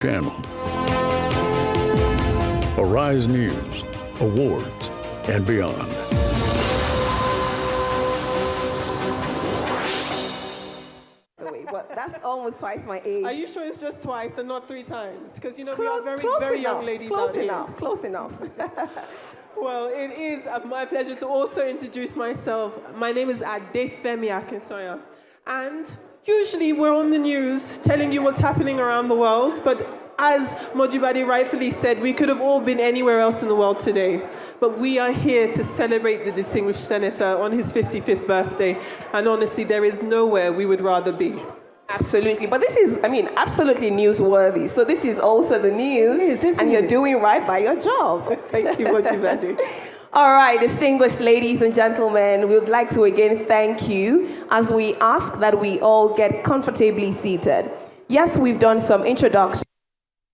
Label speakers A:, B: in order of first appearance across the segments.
A: channel. Arise News, awards, and beyond.
B: Well, that's almost twice my age.
C: Are you sure it's just twice and not 3 times? Because, you know, we
B: Close,
C: are very,
B: close
C: very
B: enough,
C: young ladies
B: close
C: out here.
B: enough, close enough.
C: Well, it is my pleasure to also introduce myself. My name is Adefemi Akinsoya. And usually we're on the news telling you what's happening around the world. But as Mojibade rightfully said, we could have all been anywhere else in the world today. But we are here to celebrate the distinguished senator on his 55th birthday. And honestly, there is nowhere we would rather be.
B: Absolutely. But this is, absolutely newsworthy. So this is also the news, and you're doing right by your job.
C: Thank you, Mojibade.
B: All right, distinguished ladies and gentlemen, we would like to again thank you as we ask that we all get comfortably seated. Yes, we've done some introductions.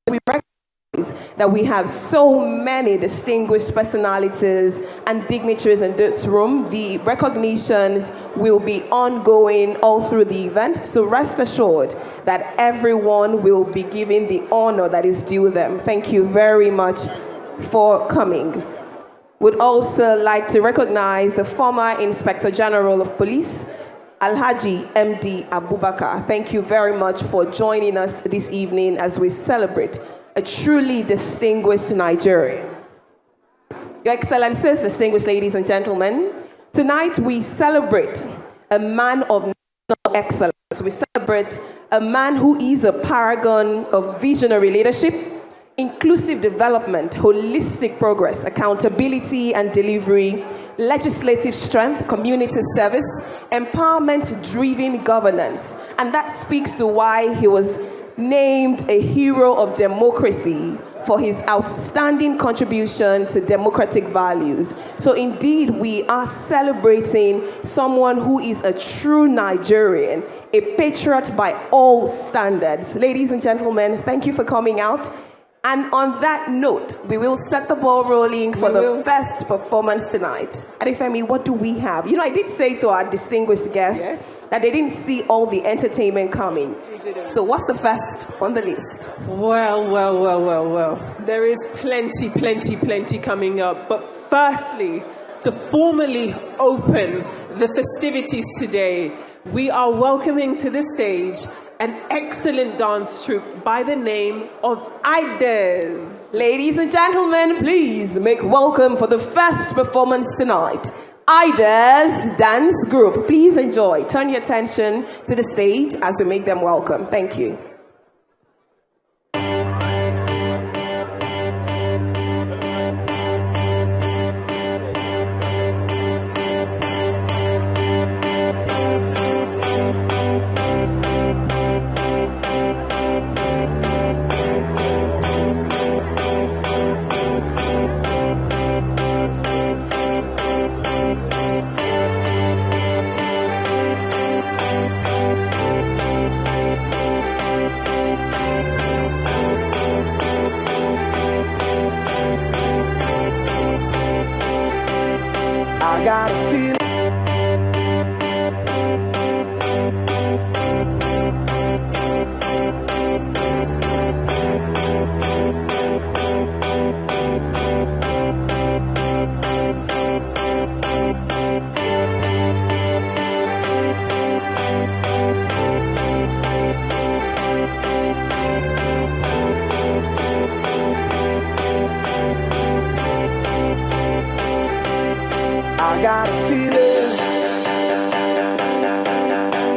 B: We recognize that we have so many distinguished personalities and dignitaries in this room. The recognitions will be ongoing all through the event, so rest assured that everyone will be given the honor that is due them. Thank you very much for coming. Would also like to recognize the former Inspector General of Police, Alhaji MD Abubakar. Thank you very much for joining us this evening as we celebrate a truly distinguished Nigerian. Your Excellencies, distinguished ladies and gentlemen, tonight we celebrate a man of national excellence. We celebrate a man who is a paragon of visionary leadership, inclusive development, holistic progress, accountability and delivery, legislative strength, community service, empowerment-driven governance. And that speaks to why he was named a hero of democracy for his outstanding contribution to democratic values. So indeed, we are celebrating someone who is a true Nigerian, a patriot by all standards. Ladies and gentlemen, thank you for coming out. And on that note, we will set the ball rolling for the first performance tonight. Adefemi, what do we have? You know, I did say to our distinguished guests that they didn't see all the entertainment coming. So what's the first on the list?
C: Well. There is plenty coming up. But firstly, to formally open the festivities today, we are welcoming to the stage an excellent dance troupe by the name of Ides.
B: Ladies and gentlemen, please make welcome for the first performance tonight, Ides Dance Group. Please enjoy. Turn your attention to the stage as we make them welcome. Thank you.
D: I got a feeling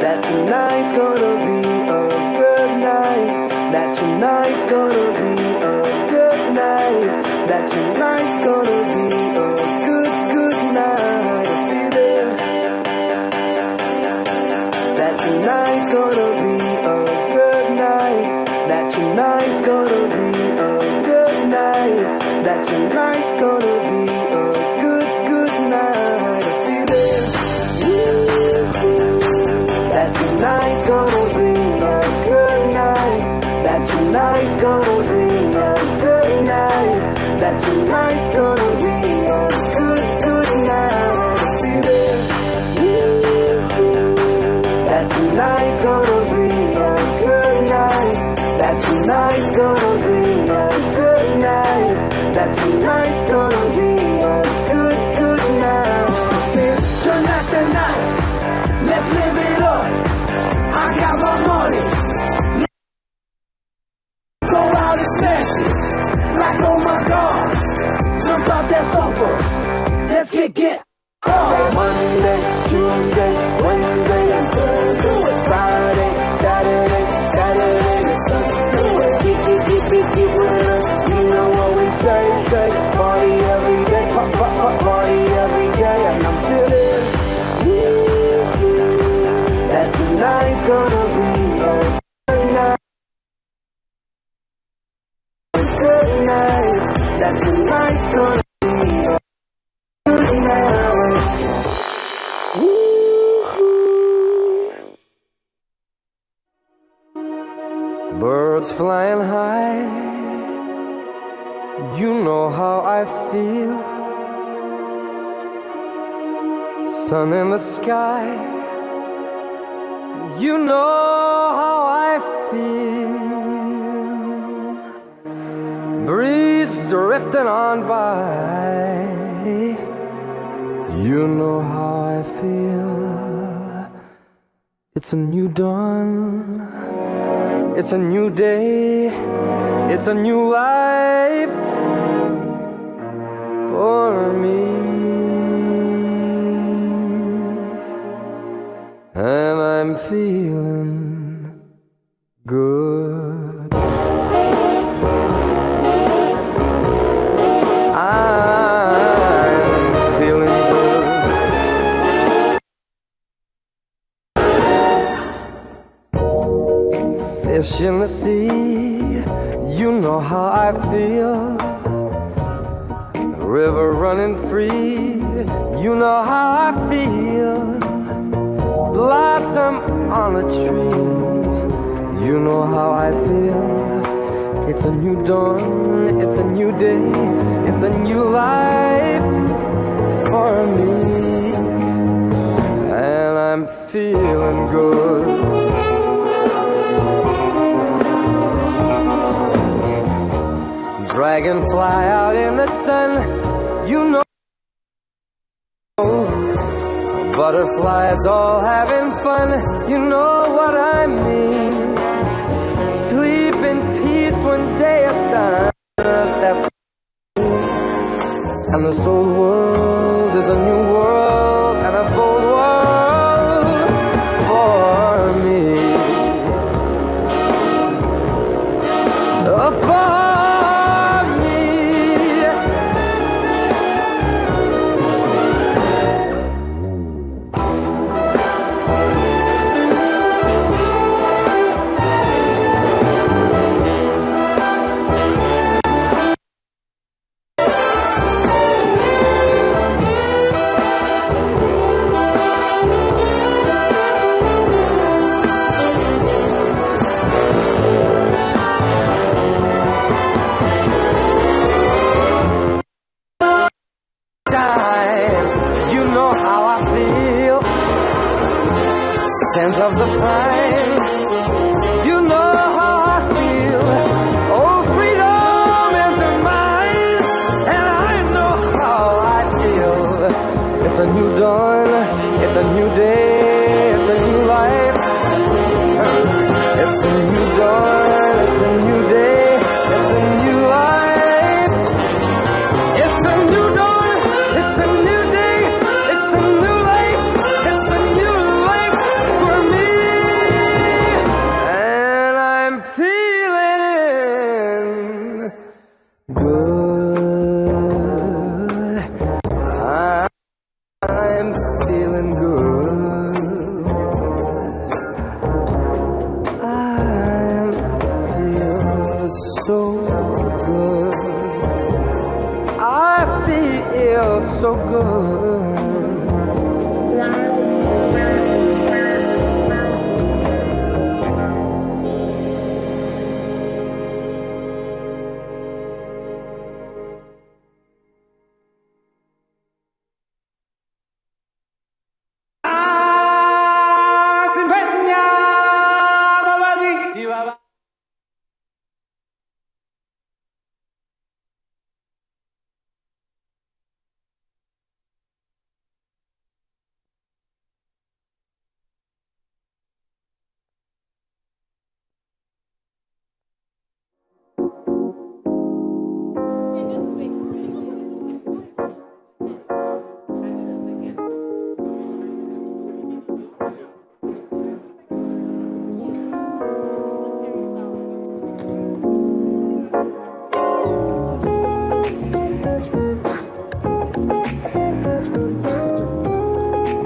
D: that tonight's gonna be a good night. That tonight's gonna be a good night. That tonight's gonna be a good night. I feel it. That tonight's gonna be a good night. That tonight's gonna be a good night. That tonight's gonna be a good night. I feel it. That tonight's gonna be a good night. That tonight's gonna be a good night. That tonight's gonna be a good night. I feel it. That tonight's gonna be a good night. That tonight's gonna back on my guard. Jump out that sofa. Let's get Monday, Tuesday, Wednesday, and Thursday, Friday, Saturday, and Sunday. Get with us. You know what we say. Party every day, party every day, and I'm feeling that tonight's gonna be a good night. Good night. That tonight's gonna be a good night. Birds flying high, you know how I feel. Sun in the sky, you know how I feel. Breeze drifting on by, you know how I feel. It's a new dawn, it's a new day, it's a new life for me. And I'm feeling good. I'm feeling good. Fish in the sea, you know how I feel. River running free, you know how I feel. Blossom on a tree, you know how I feel. It's a new dawn, it's a new day, it's a new life for me. And I'm feeling good. Dragonfly out in the sun, you know. Butterflies all having fun, you know what I mean. Sleep in peace when day is done. That's and this old world is a new world and a bold world for me. For scent of the pine, you know how I feel. Oh, freedom is mine, and I know how I feel. It's a new dawn, it's a new day, it's a new life. It's a new dawn, it's a new day, it's a new life. It's a new dawn, it's a new day, it's a new life. It's a new life for me, and I'm feeling good. I'm feeling good. I'm feeling so good. I feel so good.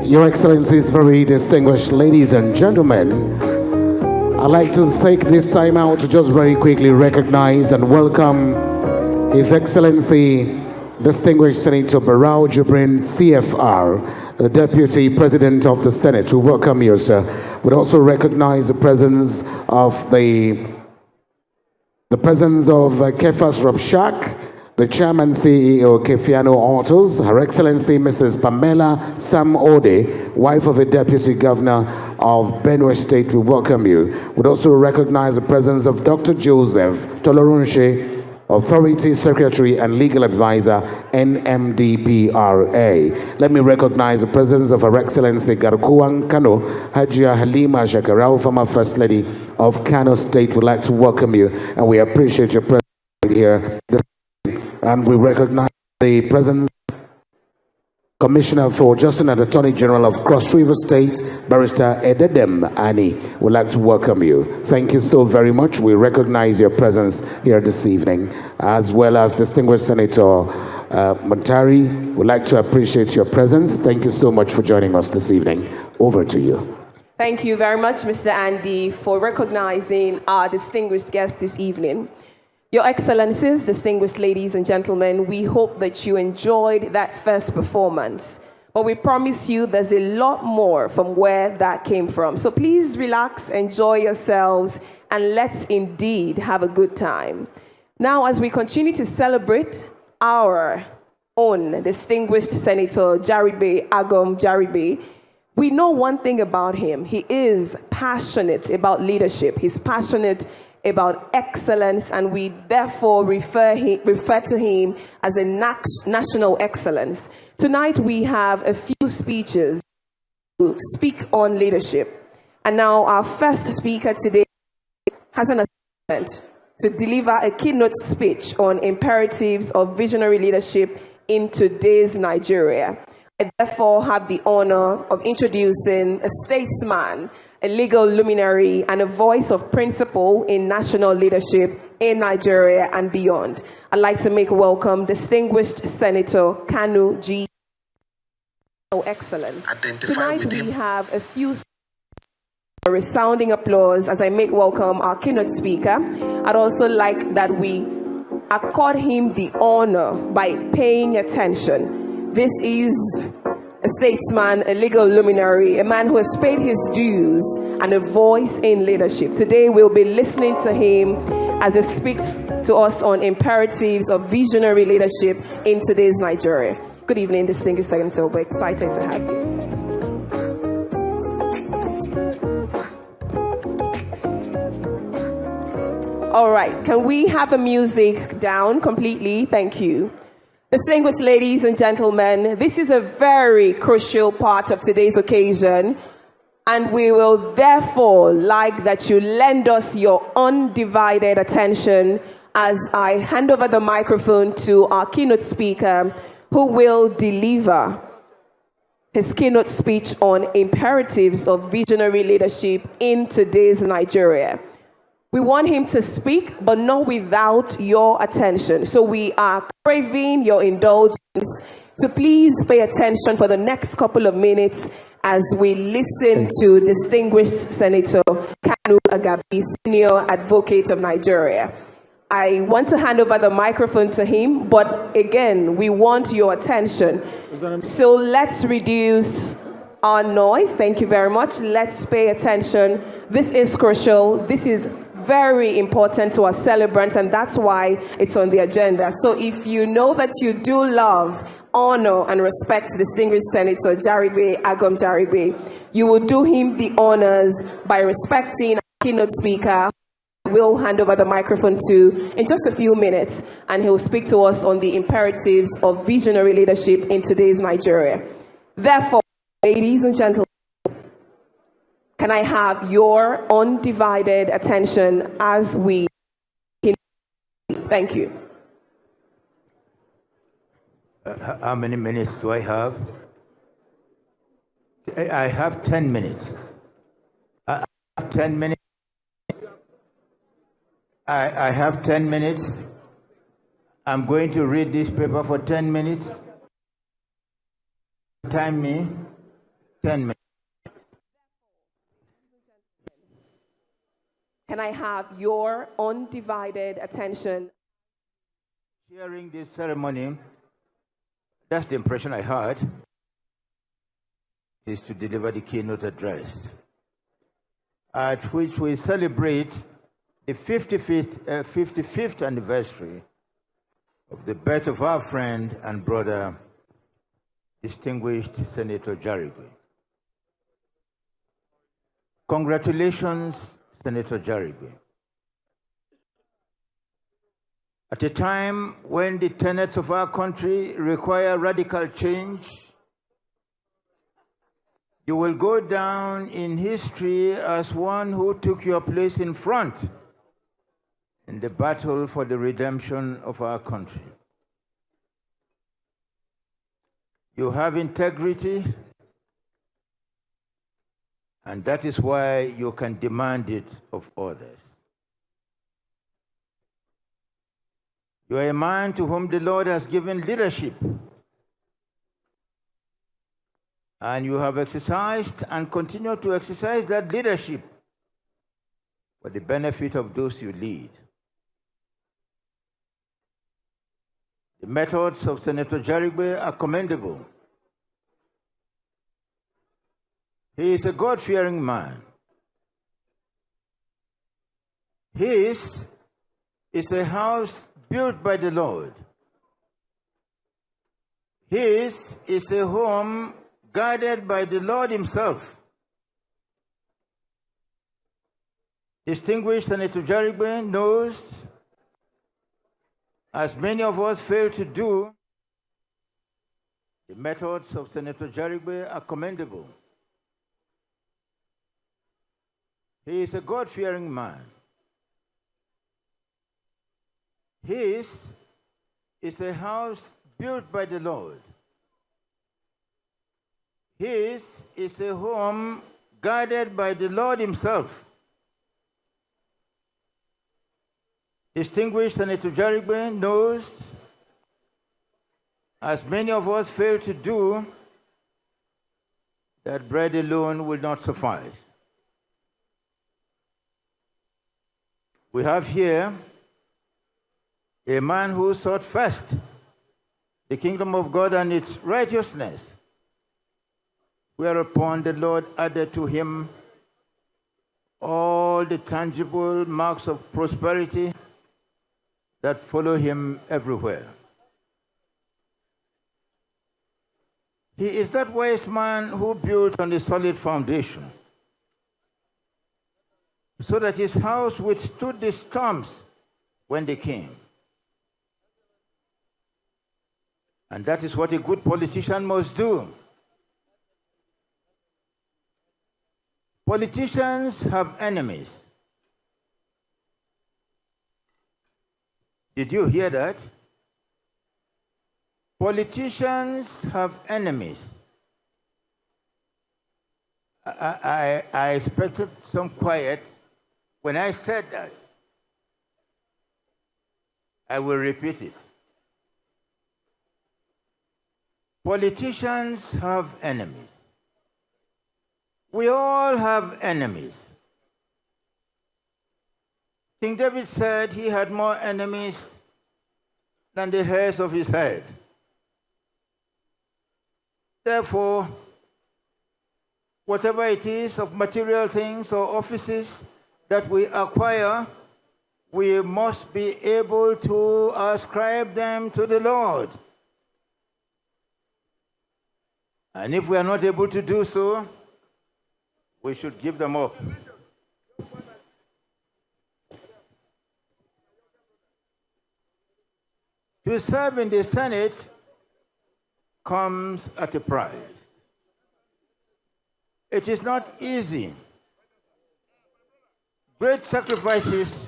E: Your Excellencies, very distinguished ladies and gentlemen, I'd like to take this time out to just very quickly recognize and welcome His Excellency, Distinguished Senator Barao Jibrin, CFR, the Deputy President of the Senate. We welcome you, sir. We'd also recognize the presence of Kefas Robshak, the Chairman CEO Kefiano Autos, Her Excellency Mrs. Pamela Sam Ode, wife of a Deputy Governor of Benue State. We welcome you. We'd also recognize the presence of Dr. Joseph Tolorunche, Authority Secretary and Legal Advisor, NMDPRA. Let me recognize the presence of Her Excellency Garkuwan Kano, Hajia Halima Shakarau, former First Lady of Kano State. We'd like to welcome you, and we appreciate your presence here. And we recognize the presence Commissioner for Justice and Attorney General of Cross River State, Barrister Ededem Ani. We'd like to welcome you. Thank you so very much. We recognize your presence here this evening, as well as distinguished Senator Montari. We'd like to appreciate your presence. Thank you so much for joining us this evening. Over to you.
B: Thank you very much, Mr. Andy, for recognizing our distinguished guest this evening. Your Excellencies, distinguished ladies and gentlemen, we hope that you enjoyed that first performance. But we promise you there's a lot more from where that came from. So please relax, enjoy yourselves, and let's indeed have a good time. Now, as we continue to celebrate our own distinguished Senator Jarigbe Agom Jarigbe, we know one thing about him. He is passionate about leadership. He's passionate about excellence, and we therefore refer to him as a national excellence. Tonight we have a few speeches to speak on leadership. And now our first speaker today has an assignment to deliver a keynote speech on imperatives of visionary leadership in today's Nigeria. I therefore have the honor of introducing a statesman, a legal luminary, and a voice of principle in national leadership in Nigeria and beyond. I'd like to make welcome distinguished Senator Kanu G. Excellence. Tonight we have a few a resounding applause as I make welcome our keynote speaker. I'd also like that we accord him the honor by paying attention. This is a statesman, a legal luminary, a man who has paid his dues, and a voice in leadership. Today we'll be listening to him as he speaks to us on imperatives of visionary leadership in today's Nigeria. Good evening, distinguished Senator. We're excited to have you. All right, can we have the music down completely? Thank you. Distinguished ladies and gentlemen, this is a very crucial part of today's occasion, and we will therefore like that you lend us your undivided attention as I hand over the microphone to our keynote speaker, who will deliver his keynote speech on imperatives of visionary leadership in today's Nigeria. We want him to speak, but not without your attention. So we are craving your indulgence to please pay attention for the next couple of minutes as we listen to distinguished Senator Kanu Agabi, Senior Advocate of Nigeria. I want to hand over the microphone to him, but again, we want your attention. So let's reduce our noise. Thank you very much. Let's pay attention. This is crucial. This is very important to our celebrants, and that's why it's on the agenda. So if you know that you do love, honor, and respect distinguished Senator Jarigbe Agom Jarigbe, you will do him the honors by respecting our keynote speaker. We'll hand over the microphone to in just a few minutes, and he'll speak to us on the imperatives of visionary leadership in today's Nigeria. Therefore, ladies and gentlemen, can I have your undivided attention as we... Thank you.
F: How many minutes do I have? I have 10 minutes. I have 10 minutes. I have 10 minutes. I'm going to read this paper for 10 minutes. Time me 10 minutes.
B: Can I have your undivided attention?
F: During this ceremony, that's the impression I had, is to deliver the keynote address, at which we celebrate the 55th anniversary of the birth of our friend and brother, distinguished Senator Jarigbe. Congratulations, Senator Jarigbe. At a time when the tenets of our country require radical change, you will go down in history as one who took your place in front in the battle for the redemption of our country. You have integrity, and that is why you can demand it of others. You are a man to whom the Lord has given leadership, and you have exercised and continue to exercise that leadership for the benefit of those you lead. The methods of Senator Jarigbe are commendable. He is a God-fearing man. His is a house built by the Lord. His is a home guarded by the Lord himself. Distinguished Senator Jarigbe knows, as many of us fail to do, the methods of Senator Jarigbe are commendable. He is a God-fearing man. His is a house built by the Lord. His is a home guarded by the Lord himself. Distinguished Senator Jarigbe knows, as many of us fail to do, that bread alone will not suffice. We have here a man who sought first the kingdom of God and its righteousness, whereupon the Lord added to him all the tangible marks of prosperity that follow him everywhere. He is that wise man who built on a solid foundation, so that his house withstood the storms when they came. And that is what a good politician must do. Politicians have enemies. Did you hear that? Politicians have enemies. I expected some quiet. When I said that, I will repeat it. Politicians have enemies. We all have enemies. King David said he had more enemies than the hairs of his head. Therefore, whatever it is of material things or offices that we acquire, we must be able to ascribe them to the Lord. And if we are not able to do so, we should give them up. To serve in the Senate comes at a price. It is not easy. Great sacrifices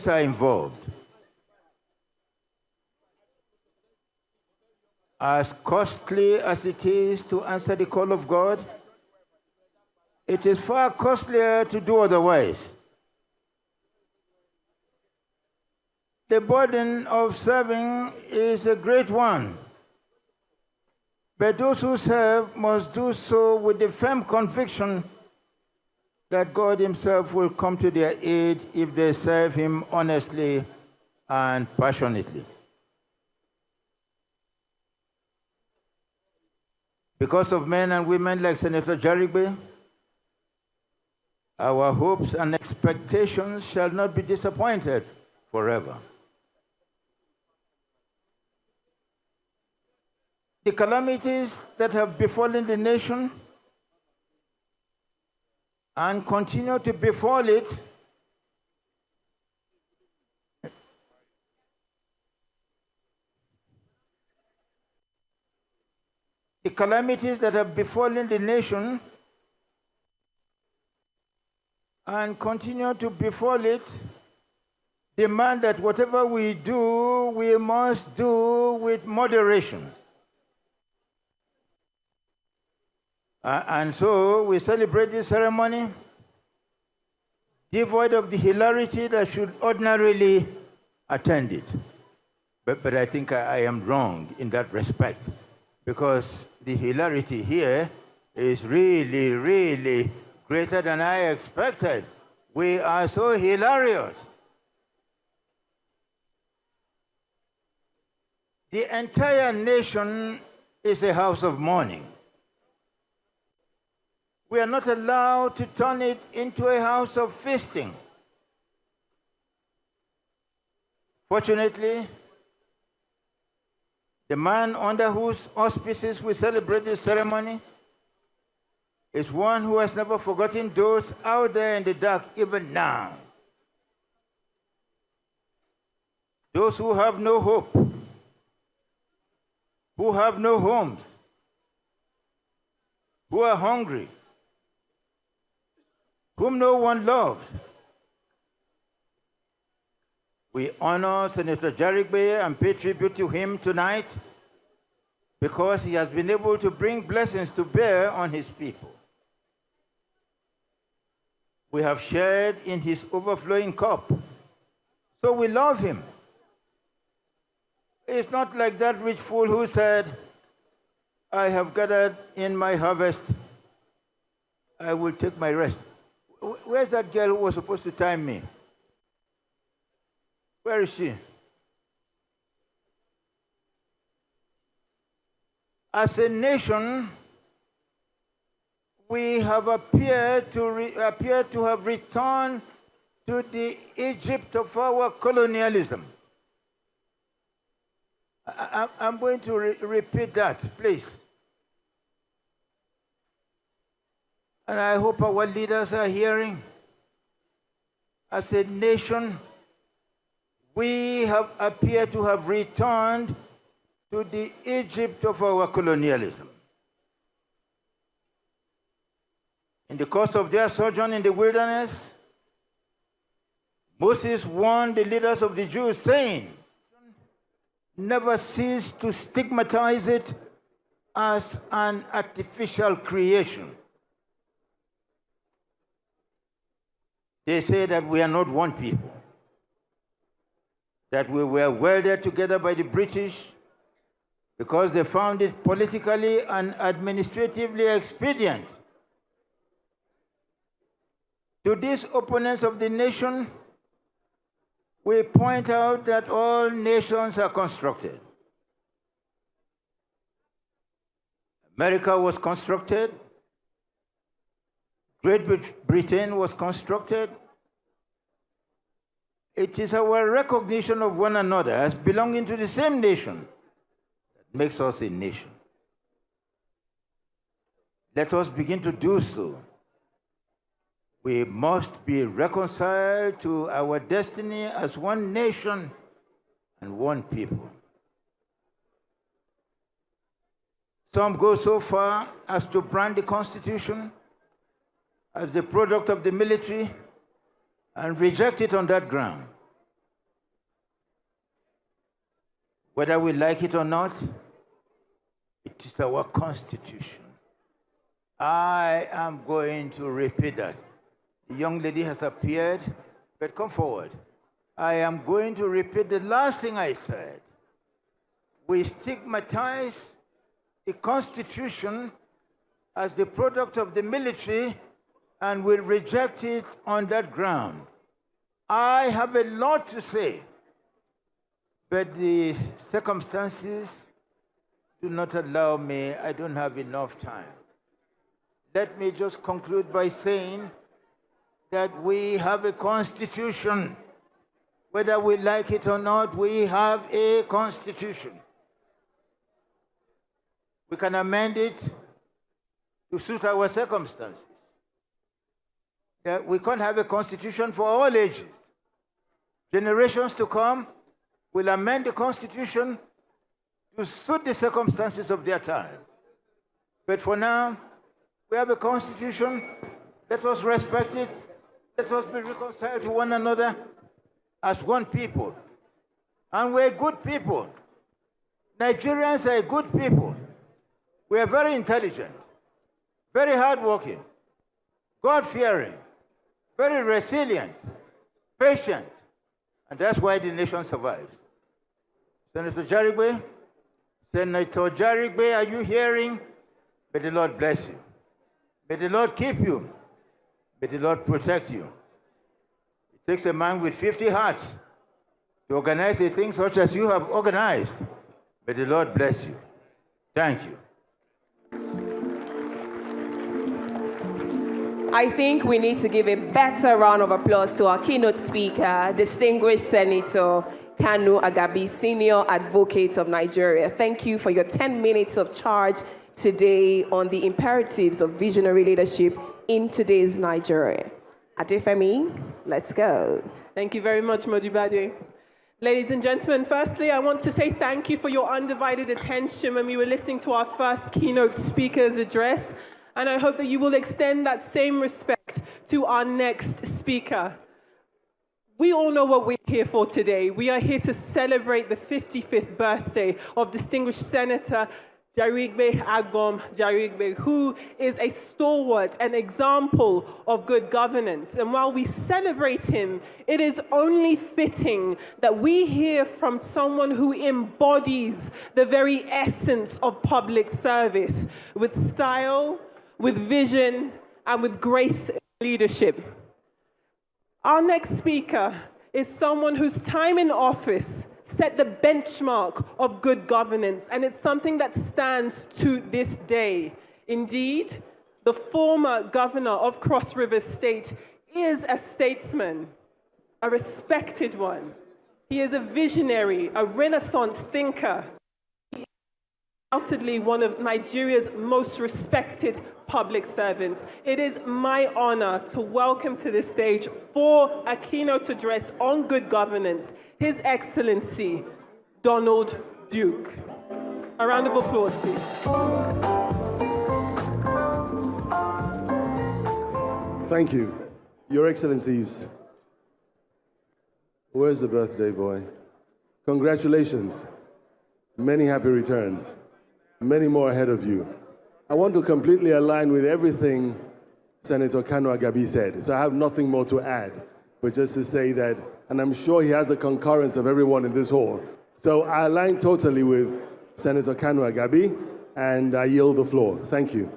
F: are involved. As costly as it is to answer the call of God, it is far costlier to do otherwise. The burden of serving is a great one, But those who serve must do so with the firm conviction that God Himself will come to their aid if they serve Him honestly and passionately. Because of men and women like Senator Jarigbe, our hopes and expectations shall not be disappointed forever. The calamities that have befallen the nation and continue to befall it the calamities that have befallen the nation and continue to befall it demand that whatever we do, we must do with moderation. And so we celebrate this ceremony devoid of the hilarity that should ordinarily attend it. But I think I am wrong in that respect, because the hilarity here is really, really greater than I expected. We are so hilarious. The entire nation is a house of mourning. We are not allowed to turn it into a house of feasting. Fortunately, the man under whose auspices we celebrate this ceremony is one who has never forgotten those out there in the dark, even now. Those who have no hope, who have no homes, who are hungry, whom no one loves. We honor Senator Jarigbe and pay tribute to him tonight because he has been able to bring blessings to bear on his people. We have shared in his overflowing cup, so we love him. It's not like that rich fool who said, I have gathered in my harvest, I will take my rest. Where's that girl who was supposed to time me? Where is she? As a nation, we have appeared to have returned to the Egypt of our colonialism. I'm going to repeat that, please. And I hope our leaders are hearing. As a nation, we have appeared to have returned to the Egypt of our colonialism. In the course of their sojourn in the wilderness, Moses warned the leaders of the Jews, saying, never cease to stigmatize it as an artificial creation. They say that we are not one people, that we were welded together by the British because they found it politically and administratively expedient. To these opponents of the nation, we point out that all nations are constructed. America was constructed. Great Britain was constructed. It is our recognition of one another as belonging to the same nation that makes us a nation. Let us begin to do so. We must be reconciled to our destiny as one nation and one people. Some go so far as to brand the Constitution as the product of the military and reject it on that ground. Whether we like it or not, it is our Constitution. I am going to repeat that. The young lady has appeared, but come forward. I am going to repeat the last thing I said. We stigmatize the Constitution as the product of the military and will reject it on that ground. I have a lot to say, but the circumstances do not allow me. I don't have enough time. Let me just conclude by saying that we have a constitution. Whether we like it or not, we have a constitution. We can amend it to suit our circumstances. We can't have a constitution for all ages. Generations to come will amend the constitution to suit the circumstances of their time. But for now, we have a constitution. Let us respect it. Let us be reconciled to one another as one people. And we're good people. Nigerians are good people. We are very intelligent, very hardworking, God-fearing, very resilient, patient, and that's why the nation survives. Senator Jarigbe, are you hearing? May the Lord bless you. May the Lord keep you. May the Lord protect you. It takes a man with 50 hearts to organize a thing such as you have organized. May the Lord bless you. Thank you.
B: I think we need to give a better round of applause to our keynote speaker, distinguished Senator Kanu Agabi, Senior Advocate of Nigeria. Thank you for your 10 minutes of charge today on the imperatives of visionary leadership in today's Nigeria. Adefemi, let's go.
C: Thank you very much, Modibade. Ladies and gentlemen, firstly, I want to say thank you for your undivided attention when we were listening to our first keynote speaker's address. And I hope that you will extend that same respect to our next speaker. We all know what we're here for today. We are here to celebrate the 55th birthday of distinguished Senator Jarigbe Agom Jarigbe, who is a stalwart, an example of good governance. And while we celebrate him, it is only fitting that we hear from someone who embodies the very essence of public service, with style, with vision, and with grace and leadership. Our next speaker is someone whose time in office set the benchmark of good governance, and it's something that stands to this day. Indeed, the former governor of Cross River State is a statesman, a respected one. He is a visionary, a Renaissance thinker. He is undoubtedly one of Nigeria's most respected public servants. It is my honor to welcome to the stage for a keynote address on good governance, His Excellency, Donald Duke. A round of applause, please.
G: Thank you. Your Excellencies, where's the birthday boy? Congratulations. Many happy returns. Many more ahead of you. I want to completely align with everything Senator Kanu Agabi said, so I have nothing more to add, but just to say that, and I'm sure he has the concurrence of everyone in this hall. So I align totally with Senator Kanu Agabi, and I yield the floor. Thank you.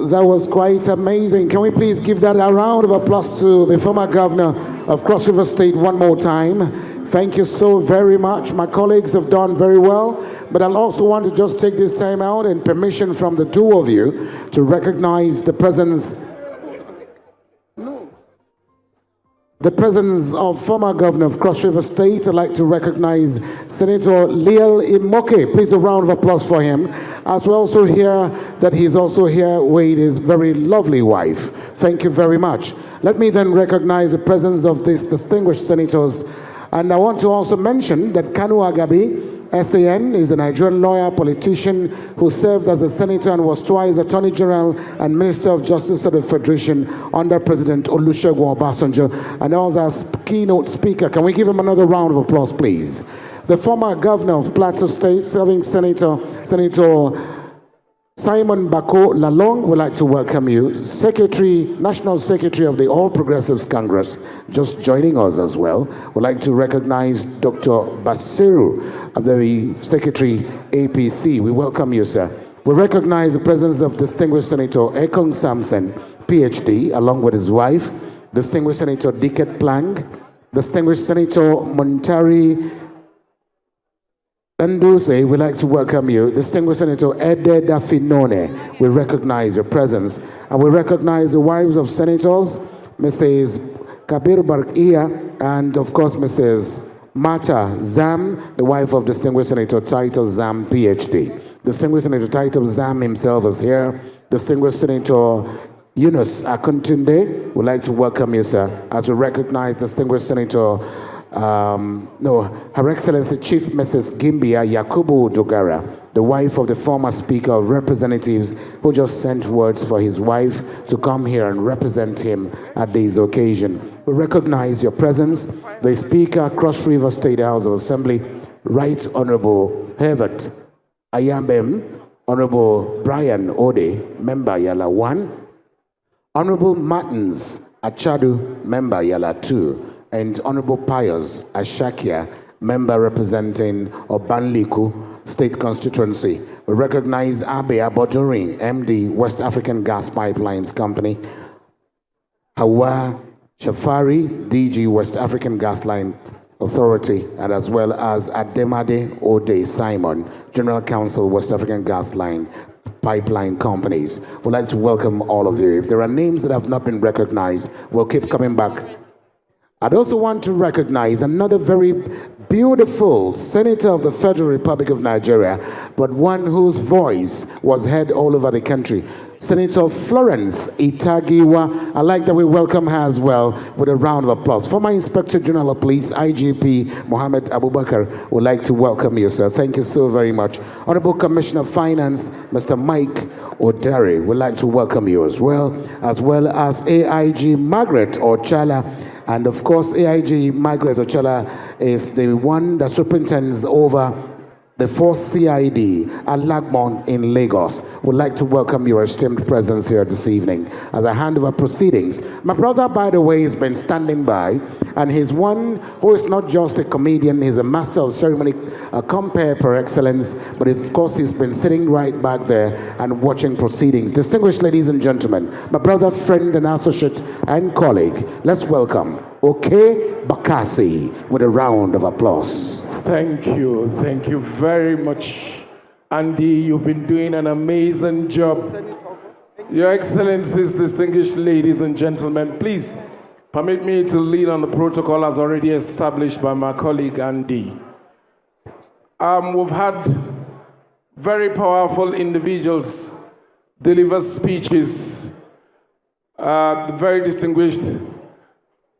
E: That was quite amazing. Can we please give that a round of applause to the former governor of Cross River State one more time? Thank you so very much. My colleagues have done very well, but I'll also want to just take this time out and permission from the two of you to recognize the presence of former governor of Cross River State. I'd like to recognize Senator Leal Imoke. Please a round of applause for him. As we also hear that he's also here with his very lovely wife. Thank you very much. Let me then recognize the presence of these distinguished senators. And I want to also mention that Kanu Agabi, SAN, is a Nigerian lawyer, politician who served as a senator and was twice Attorney General and Minister of Justice of the Federation under President Olusegun Obasanjo, and also as keynote speaker. Can we give him another round of applause, please? The former governor of Plateau State, serving Senator Simon Bako Lalong would like to welcome you, National Secretary of the All Progressives Congress, just joining us as well. Would like to recognize Dr. Basiru, the Secretary APC. We welcome you, sir. We recognize the presence of Distinguished Senator Ekong Samson, PhD, along with his wife, Distinguished Senator Diket Plang, Distinguished Senator Montari Nduse, we'd like to welcome you. Distinguished Senator Ede Dafinone, we recognize your presence. And we recognize the wives of senators, Mrs. Kabir Barkia, and of course, Mrs. Mata Zam, the wife of Distinguished Senator Title Zam, PhD. Distinguished Senator Title Zam himself is here. Distinguished Senator Yunus Akuntunde, we'd like to welcome you, sir, as we recognize Distinguished Senator Her Excellency Chief Mrs. Gimbia Yakubu Dogara, the wife of the former Speaker of Representatives, who just sent words for his wife to come here and represent him at this occasion. We recognize your presence. The Speaker, Cross River State House of Assembly, Right Honorable Herbert Ayambem, Honorable Brian Ode, Member Yala 1, Honorable Martins Achadu, Member Yala 2, and Honorable Pius Ashakia, member representing Obanliku State Constituency. We recognize Abe Abodori, MD, West African Gas Pipelines Company, Hawa Shafari, DG, West African Gas Line Authority, and as well as Ademade Ode Simon, General Counsel, West African Gas Line Pipeline Companies. We'd like to welcome all of you. If there are names that have not been recognized, we'll keep coming back. I'd also want to recognize another very beautiful senator of the Federal Republic of Nigeria, but one whose voice was heard all over the country. Senator Florence Itagiwa. I'd like that we welcome her as well with a round of applause. Former Inspector General of Police, IGP Mohammed Abubakar, would like to welcome you, sir. Thank you so very much. Honorable Commissioner of Finance, Mr. Mike Oderi, would like to welcome you as well as AIG Margaret Ochala. And of course, AIG Margaret Ochala is the one that superintends over the 4th CID at Lagmon in Lagos. Would like to welcome your esteemed presence here this evening as I hand over proceedings. My brother, by the way, has been standing by, and he's one who is not just a comedian, he's a master of ceremony, a compere per excellence, but of course he's been sitting right back there and watching proceedings. Distinguished ladies and gentlemen, my brother, friend and associate and colleague, let's welcome Oke Bakassi with a round of applause.
H: Thank you very much, Andy. You've been doing an amazing job. Your Excellencies, distinguished ladies and gentlemen, please permit me to lead on the protocol as already established by my colleague Andy. We've had very powerful individuals deliver speeches. The very distinguished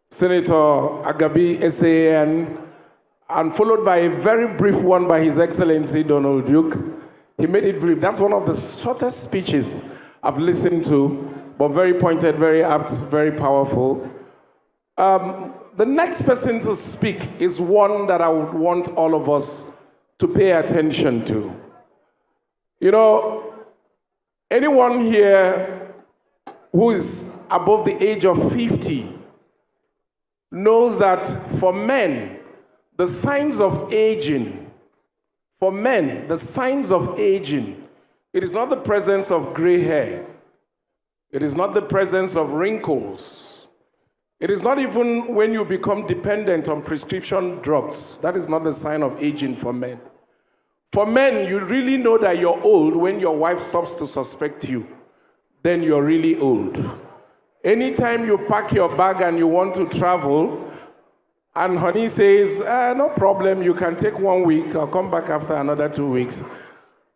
H: Senator Agabi SAN, and followed by a very brief one by His Excellency Donald Duke. He made it brief. That's one of the shortest speeches I've listened to, but very pointed, very apt, very powerful. The next person to speak is one that I would want all of us to pay attention to. You know, anyone here who is above the age of 50 knows that for men, the signs of aging, it is not the presence of gray hair. It is not the presence of wrinkles. It is not even when you become dependent on prescription drugs. That is not the sign of aging for men. For men, you really know that you're old when your wife stops to suspect you. Then you're really old. Anytime you pack your bag and you want to travel, and honey says, no problem, you can take 1 week, I'll come back after another 2 weeks,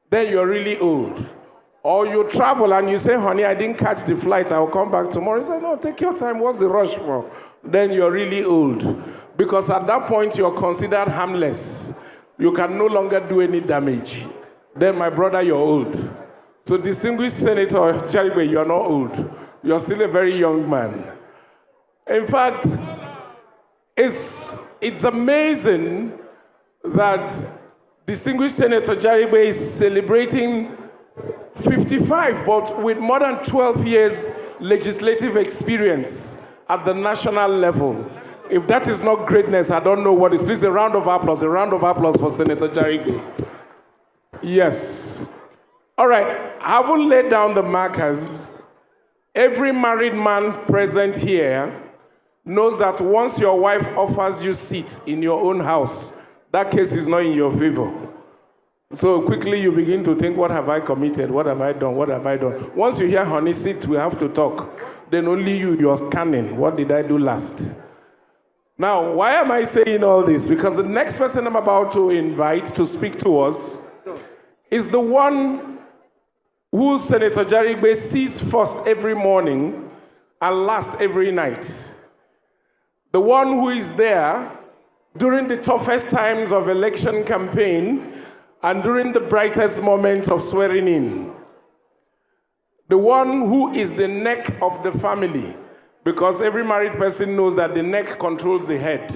H: then you're really old. Or you travel and you say, honey, I didn't catch the flight, I'll come back tomorrow. You say, no, take your time, what's the rush for? Then you're really old. Because at that point, you're considered harmless. You can no longer do any damage. Then, my brother, you're old. So, distinguished Senator Jarigbe, you're not old. You're still a very young man. In fact, it's amazing that distinguished Senator Jarigbe is celebrating 55, but with more than 12 years legislative experience at the national level. If that is not greatness, I don't know what is. Please, a round of applause for Senator Jarigbe. Yes. All right, I will lay down the markers. Every married man present here knows that once your wife offers you seat in your own house, that case is not in your favor. So quickly you begin to think, what have I committed? What have I done? What have I done? Once you hear honey, sit, we have to talk. Then only you're scanning. What did I do last? Now, why am I saying all this? Because the next person I'm about to invite to speak to us is the one who Senator Jarigbe sees first every morning and last every night. The one who is there during the toughest times of election campaign and during the brightest moment of swearing in. The one who is the neck of the family, because every married person knows that the neck controls the head.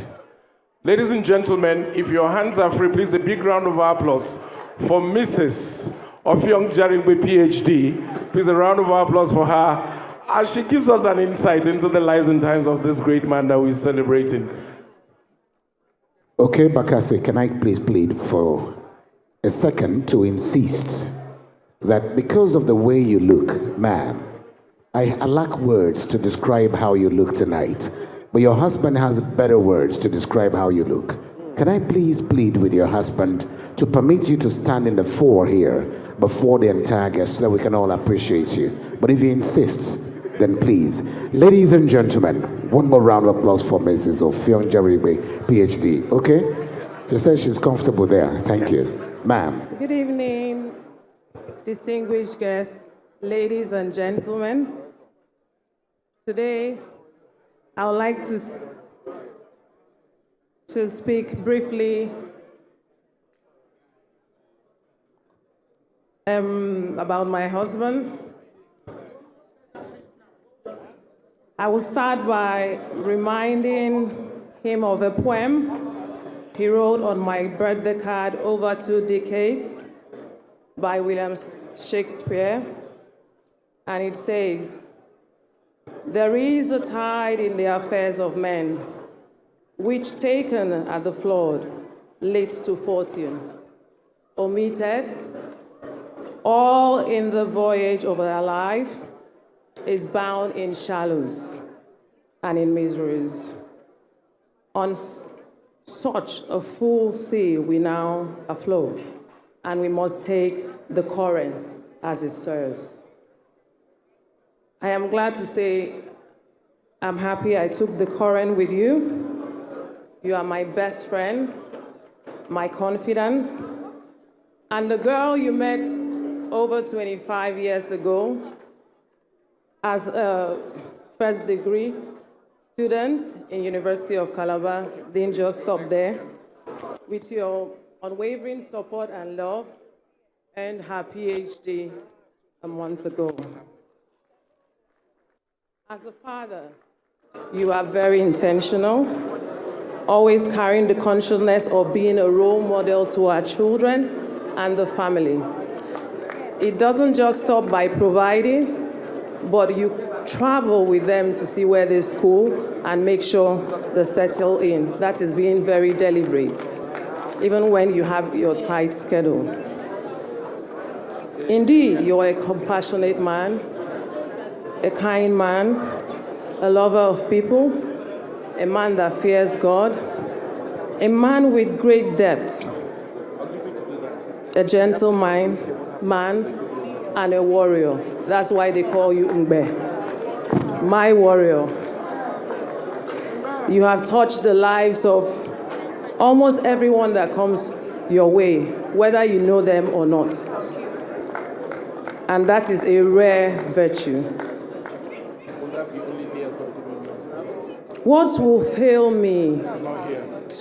H: Ladies and gentlemen, if your hands are free, please a big round of applause for Mrs. Offiong Jarigbe, PhD. Please a round of applause for her as she gives us an insight into the lives and times of this great man that we're celebrating.
E: Okay, Bakase, can I please plead for a second to insist that because of the way you look, ma'am, I lack words to describe how you look tonight, but your husband has better words to describe how you look. Can I please plead with your husband to permit you to stand in the fore here before the entire guest so that we can all appreciate you? But if you insist, then please. Ladies and gentlemen, one more round of applause for Mrs. Offiong Jarigbe, PhD. Okay? She says she's comfortable there. Thank you. Ma'am.
I: Good evening, distinguished guests, ladies and gentlemen. Today, I would like to speak briefly about my husband. I will start by reminding him of a poem he wrote on my birthday card over 2 decades by William Shakespeare, and it says, "There is a tide in the affairs of men, which taken at the flood leads to fortune. Omitted, all in the voyage of our life is bound in shallows and in miseries. On such a full sea we now afloat, and we must take the current as it serves." I am glad to say I'm happy I took the current with you. You are my best friend, my confidant, and the girl you met over 25 years ago as a first degree student in University of Calabar didn't just stop there. With your unwavering support and love, earned her PhD a month ago. As a father, you are very intentional, always carrying the consciousness of being a role model to our children and the family. It doesn't just stop by providing, but you travel with them to see where they school and make sure they settle in. That is being very deliberate, even when you have your tight schedule. Indeed, you're a compassionate man, a kind man, a lover of people, a man that fears God, a man with great depth, a gentle man, and a warrior. That's why they call you Ngbe, my warrior. You have touched the lives of almost everyone that comes your way, whether you know them or not. And that is a rare virtue. Words will fail me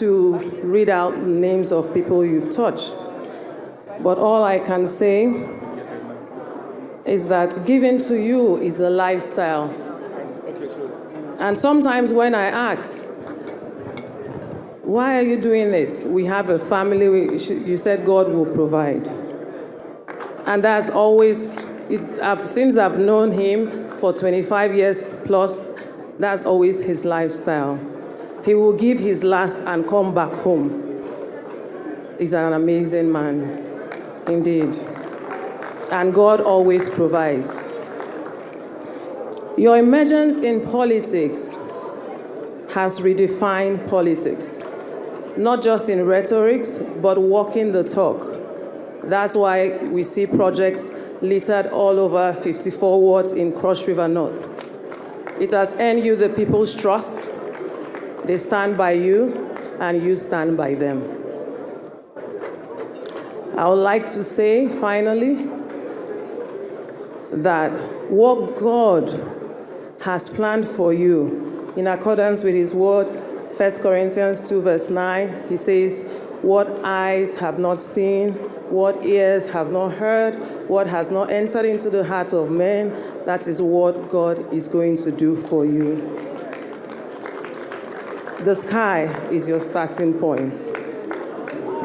I: to read out names of people you've touched, but all I can say is that giving to you is a lifestyle. And sometimes when I ask, why are you doing it? We have a family, you said God will provide. And that's always Since I've known him for 25 years plus, that's always his lifestyle. He will give his last and come back home. He's an amazing man, indeed. And God always provides. Your emergence in politics has redefined politics, not just in rhetorics, but walking the talk. That's why we see projects littered all over 54 wards in Cross River North. It has earned you the people's trust. They stand by you, and you stand by them. I would like to say, finally, that what God has planned for you, in accordance with his word, 1 Corinthians 2 verse 9, he says, what eyes have not seen, what ears have not heard, what has not entered into the heart of man, that is what God is going to do for you. The sky is your starting point.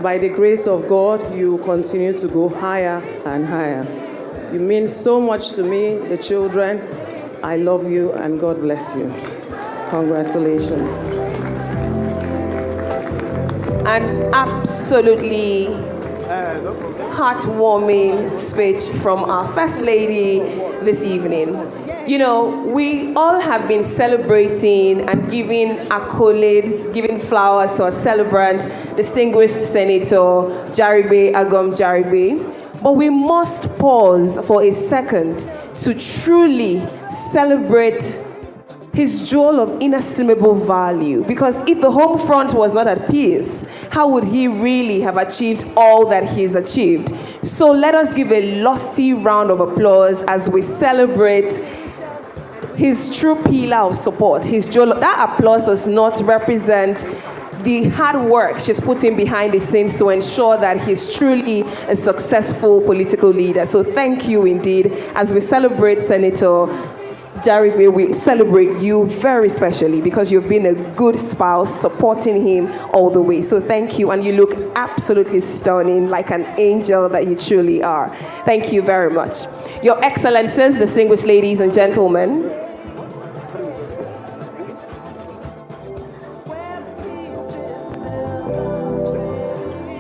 I: By the grace of God, you will continue to go higher and higher. You mean so much to me, the children. I love you, and God bless you. Congratulations.
B: An absolutely heartwarming speech from our First Lady this evening. You know, we all have been celebrating and giving accolades, giving flowers to our celebrant, distinguished Senator Jarigbe Agom Jarigbe. But we must pause for a second to truly celebrate his jewel of inestimable value. Because if the home front was not at peace, how would he really have achieved all that he's achieved? So let us give a lusty round of applause as we celebrate his true pillar of support, his jewel. That applause does not represent the hard work she's putting behind the scenes to ensure that he's truly a successful political leader. So thank you indeed. As we celebrate Senator Jarigbe, we celebrate you very specially because you've been a good spouse, supporting him all the way. So thank you, and you look absolutely stunning, like an angel that you truly are. Thank you very much. Your Excellencies, distinguished ladies and gentlemen,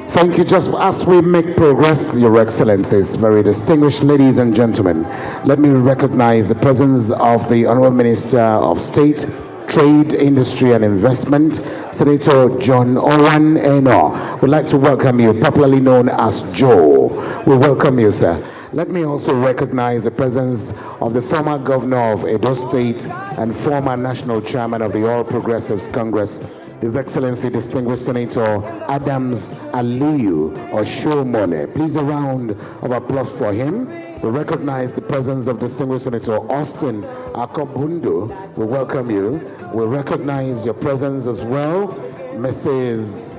E: thank you. Just as we make progress, Your Excellencies, very distinguished ladies and gentlemen, let me recognize the presence of the Honorable Minister of State, Trade, Industry and Investment, Senator John Owen Eno. We'd like to welcome you, popularly known as Joe. We welcome you, sir. Let me also recognize the presence of the former governor of Edo State and former national chairman of the All Progressives Congress, His Excellency Distinguished Senator Adams Aliyu Oshomole. Please, a round of applause for him. We recognize the presence of Distinguished Senator Austin Akobundu. We welcome you. We recognize your presence as well, Mrs.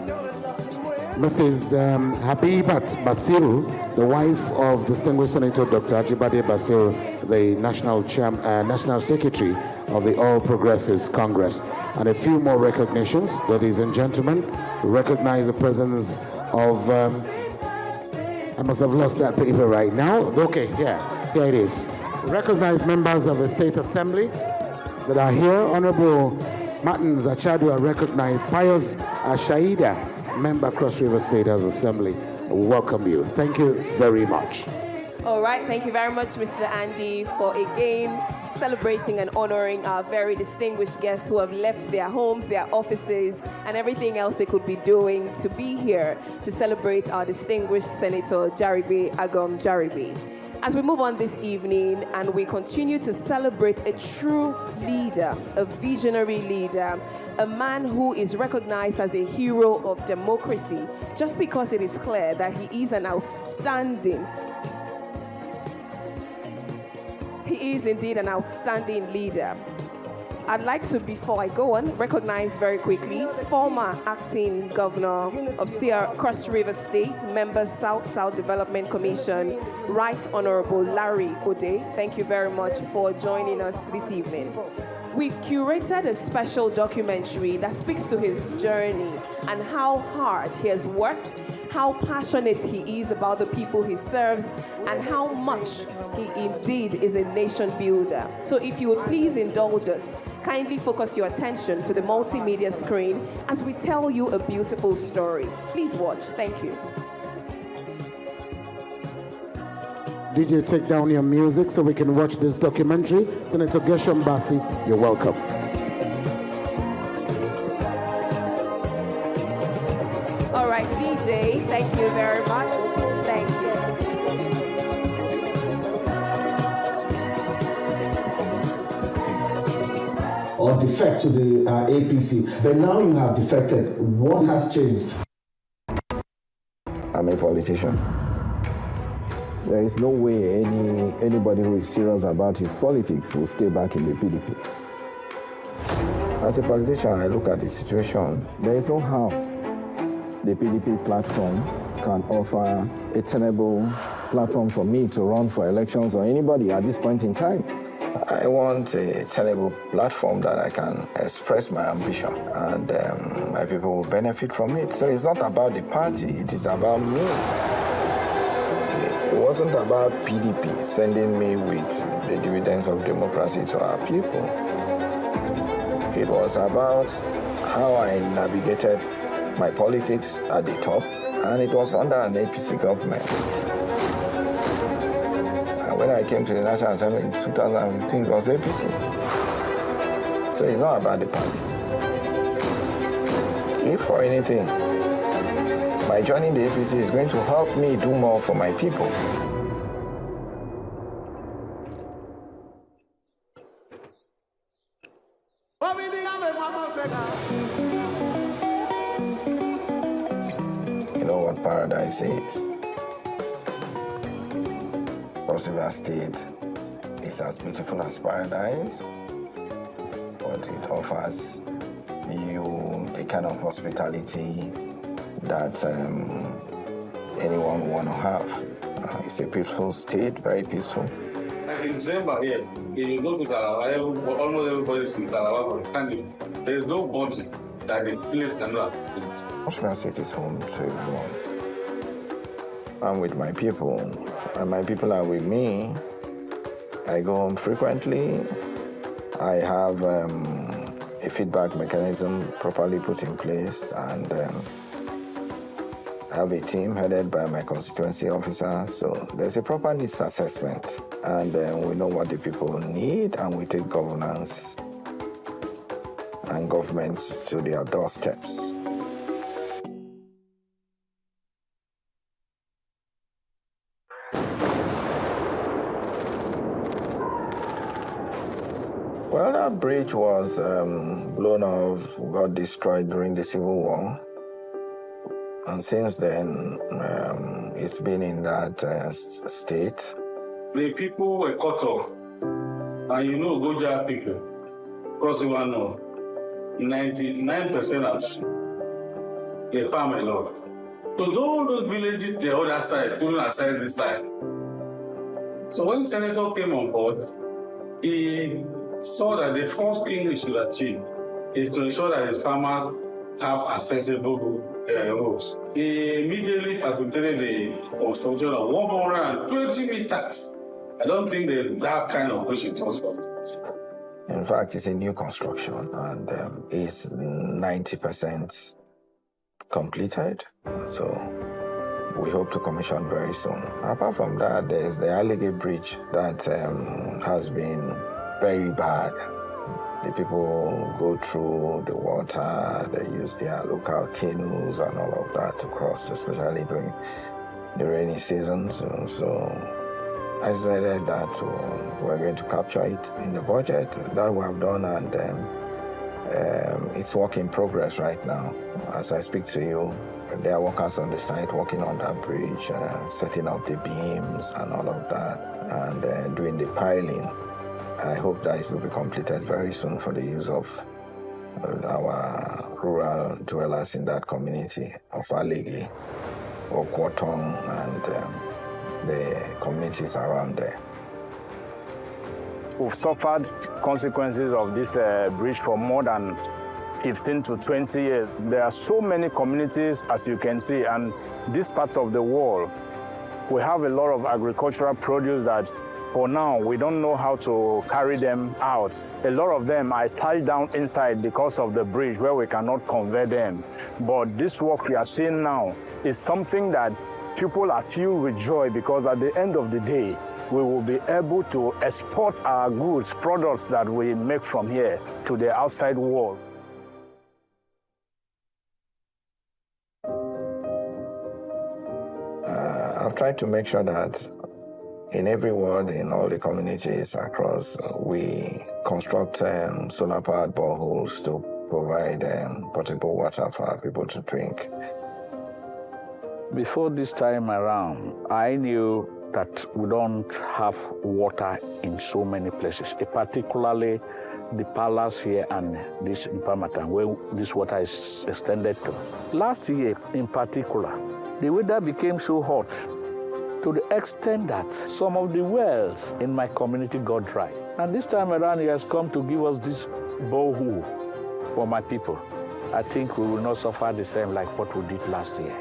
E: Habibat Basiru, the wife of Distinguished Senator Dr. Ajibade Basiru, the National Secretary of the All Progressives Congress. And a few more recognitions, ladies and gentlemen. We recognize the presence of, I must have lost that paper right now. Okay, here it is. We recognize members of the State Assembly that are here. Honorable Martins Achadu, I recognize Pius Ashaida, member Cross River State House Assembly. We welcome you. Thank you very much.
B: All right, thank you very much, Mr. Andy, for again celebrating and honoring our very distinguished guests who have left their homes, their offices, and everything else they could be doing to be here to celebrate our distinguished Senator Jarigbe Agom Jarigbe. As we move on this evening and we continue to celebrate a true leader, a visionary leader, a man who is recognized as a hero of democracy, just because it is clear that he is indeed an outstanding leader. I'd like to, before I go on, recognize very quickly former acting governor of Cross River State, member South Development Commission, Right Honorable Larry Ode. Thank you very much for joining us this evening. We've curated a special documentary that speaks to his journey and how hard he has worked, how passionate he is about the people he serves, and how much he indeed is a nation builder. So if you would please indulge us, kindly focus your attention to the multimedia screen as we tell you a beautiful story. Please watch. Thank you.
E: DJ, take down your music so we can watch this documentary. Senator Gershom Bassey, you're welcome.
B: All right, DJ, thank you very much. Thank you.
J: Or defect to the APC, but now you have defected. What has changed?
K: I'm a politician. There is no way anybody who is serious about his politics will stay back in the PDP. As a politician, I look at the situation. There is no how the PDP platform can offer a tenable platform for me to run for elections or anybody at this point in time. I want a tenable platform that I can express my ambition and my people will benefit from it. So it's not about the party, it is about me. It wasn't about PDP sending me with the dividends of democracy to our people. It was about how I navigated my politics at the top, and it was under an APC government. And when I came to the National Assembly in 2015, it was APC. So it's not about the party. If for anything, by joining the APC is going to help me do more for my people. You know what paradise is? Cross River State is as beautiful as paradise, but it offers you the kind of hospitality that anyone would want to have. It's a peaceful state, very peaceful.
L: In December here, if you go to Calabar, almost everybody in Calabar, there is no body that the place cannot eat.
K: Washington State is home to everyone. I'm with my people, and my people are with me. I go home frequently. I have a feedback mechanism properly put in place, and I have a team headed by my constituency officer. So there's a proper needs assessment, and we know what the people need, and we take governance and government to their doorsteps. Well, that bridge was blown off, got destroyed during the Civil War. And since then, it's been in that state.
L: The people were cut off. And you know, Goja people, Cross River North, 99% of they farm a lot. So all those villages, the other side, couldn't access this side. So when Senator came on board, he saw that the first thing we should achieve is to ensure that his farmers have accessible roads. He immediately facilitated the construction of 120 meters. I don't think there's that kind of bridge in transport.
K: In fact, it's a new construction, and it's 90% completed. So we hope to commission very soon. Apart from that, there's the Jarigbe bridge that has been very bad. The people go through the water, they use their local canoes and all of that to cross, especially during the rainy season. So I decided that we're going to capture it in the budget. That we have done, and it's work in progress right now. As I speak to you, there are workers on the site working on that bridge, setting up the beams and all of that, and doing the piling. I hope that it will be completed very soon for the use of our rural dwellers in that community of Aligi, Okwotong, and the communities around there.
M: We've suffered consequences of this bridge for more than 15 to 20 years. There are so many communities, as you can see, and this part of the world, we have a lot of agricultural produce that for now, we don't know how to carry them out. A lot of them are tied down inside because of the bridge where we cannot convey them. But this work we are seeing now is something that people are filled with joy, because at the end of the day, we will be able to export our goods, products that we make from here to the outside world.
K: I've tried to make sure that in every ward, in all the communities across, we construct solar-powered boreholes to provide potable water for our people to drink.
A: Before this time around, I knew that we don't have water in so many places, particularly the palace here and this in Palmerton, where this water is extended to. Last year, in particular, the weather became so hot to the extent that some of the wells in my community got dry. And this time around, he has come to give us this borehole for my people. I think we will not suffer the same like what we did last year.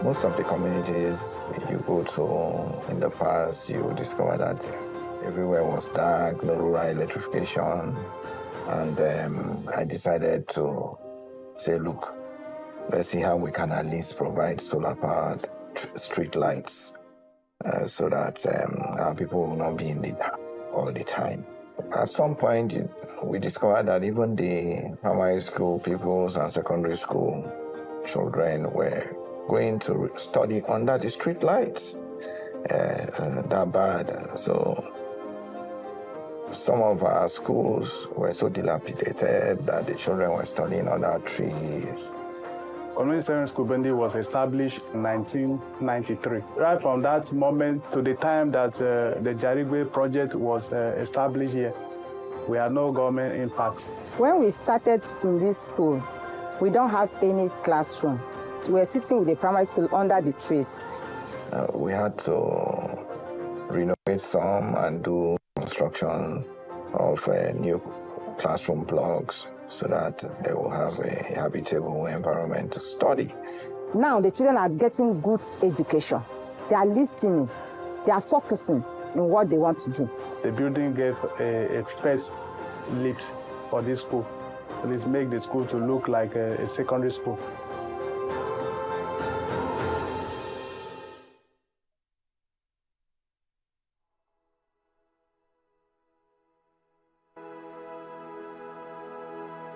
K: Most of the communities you go to in the past, you discover that everywhere was dark, no rural electrification. And I decided to say, look, let's see how we can at least provide solar-powered street lights so that our people will not be in the dark all the time. At some point, we discovered that even the primary school pupils and secondary school children were going to study under the street lights that bad. So some of our schools were so dilapidated that the children were studying under trees.
M: Community Secondary School Bendi was established in 1993. Right from that moment to the time that the Jarigbe project was established here, we had no government impact.
N: When we started in this school, we don't have any classroom. We were sitting with the primary school under the trees.
K: We had to renovate some and do construction of new classroom blocks so that they will have a habitable environment to study.
N: Now the children are getting good education. They are listening. They are focusing on what they want to do.
M: The building gave a first leap for this school. Let's make the school to look like a secondary school.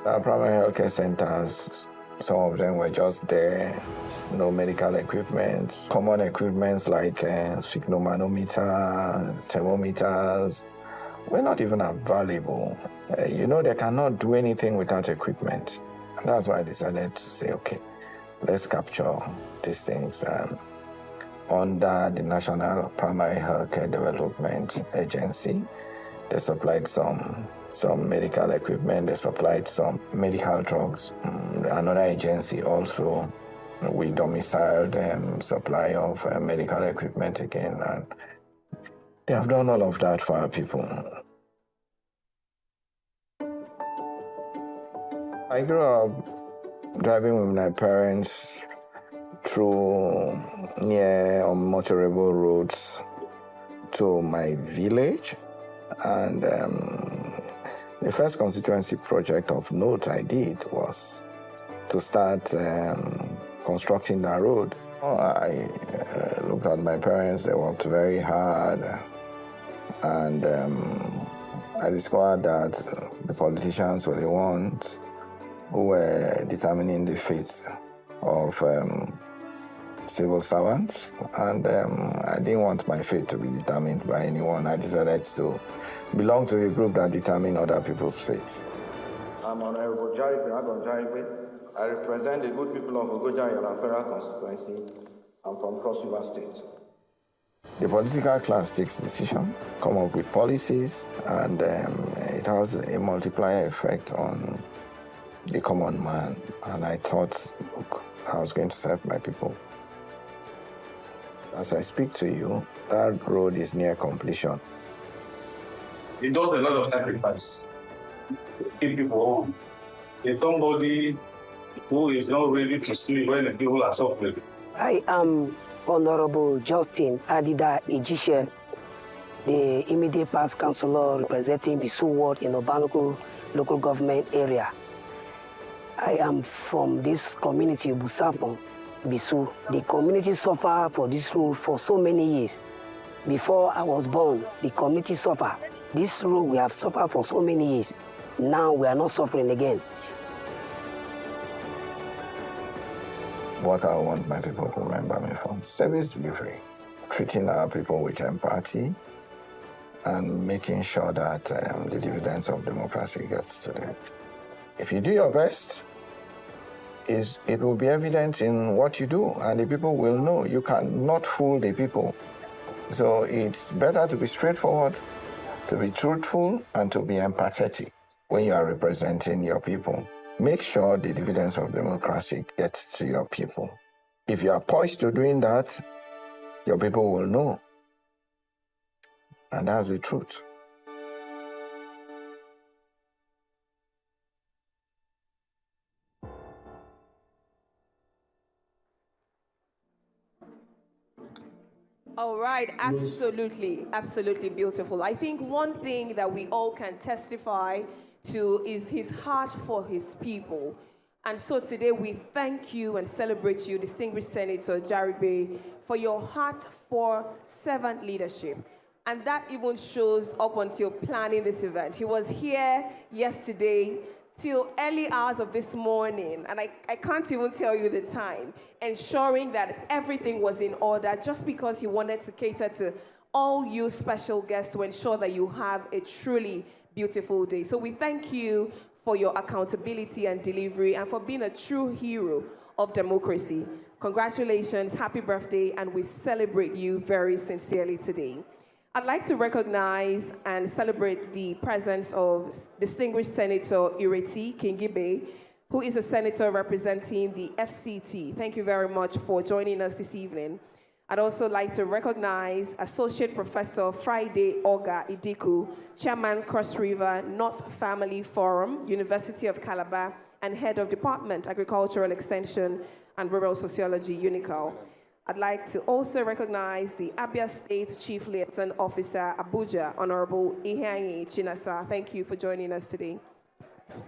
K: Our primary healthcare centers, some of them were just there, no medical equipment. Common equipments like sphygmomanometer, thermometers were not even available. You know, they cannot do anything without equipment. And that's why I decided to say, okay, let's capture these things. Under the National Primary Healthcare Development Agency, they supplied some medical equipment, they supplied some medical drugs. Another agency also, we domiciled supply of medical equipment again, and they have done all of that for our people. I grew up driving with my parents through near unmotorable roads to my village, and the first constituency project of note I did was to start constructing that road. I looked at my parents, they worked very hard, and I discovered that the politicians were the ones who were determining the fate of civil servants, and I didn't want my fate to be determined by anyone. I decided to belong to a group that determine other people's fate.
O: I'm Honorable Jarigbe. I represent the good people of Ogoja Yalafera constituency. I'm from Cross River State.
K: The political class takes decision, come up with policies, and it has a multiplier effect on the common man. And I thought, look, I was going to serve my people. As I speak to you, that road is near completion.
L: It does a lot of sacrifice to keep people home. If somebody who is not ready to sleep when the people are suffering.
P: I am Honorable Justin Adida Ejishe, the immediate past councillor representing Bisu Ward in Obanuku local government area. I am from this community, Busapon, Bisu. The community suffered for this road for so many years. Before I was born, the community suffered. This road we have suffered for so many years. Now we are not suffering again.
K: What I want my people to remember me from: service delivery, treating our people with empathy, and making sure that the dividends of democracy gets to them. If you do your best, it will be evident in what you do, and the people will know. You cannot fool the people. So it's better to be straightforward, to be truthful, and to be empathetic when you are representing your people. Make sure the dividends of democracy get to your people. If you are poised to doing that, your people will know. And that's the truth.
B: All right, absolutely, absolutely beautiful. I think one thing that we all can testify to is his heart for his people. And so today we thank you and celebrate you, distinguished Senator Jarigbe, for your heart for servant leadership. And that even shows up until planning this event. He was here yesterday till early hours of this morning, and I can't even tell you the time, ensuring that everything was in order just because he wanted to cater to all you special guests to ensure that you have a truly beautiful day. So we thank you for your accountability and delivery and for being a true hero of democracy. Congratulations, happy birthday, and we celebrate you very sincerely today. I'd like to recognize and celebrate the presence of distinguished Senator Ireti Kingibe, who is a senator representing the FCT. Thank you very much for joining us this evening. I'd also like to recognize Associate Professor Friday Oga Idiku, Chairman Cross River North Family Forum, University of Calabar, and Head of Department, Agricultural Extension and Rural Sociology, UNICAL. I'd like to also recognize the Abia State Chief Liaison Officer, Abuja, Honorable Iheanyi Chinasa. Thank you for joining us today.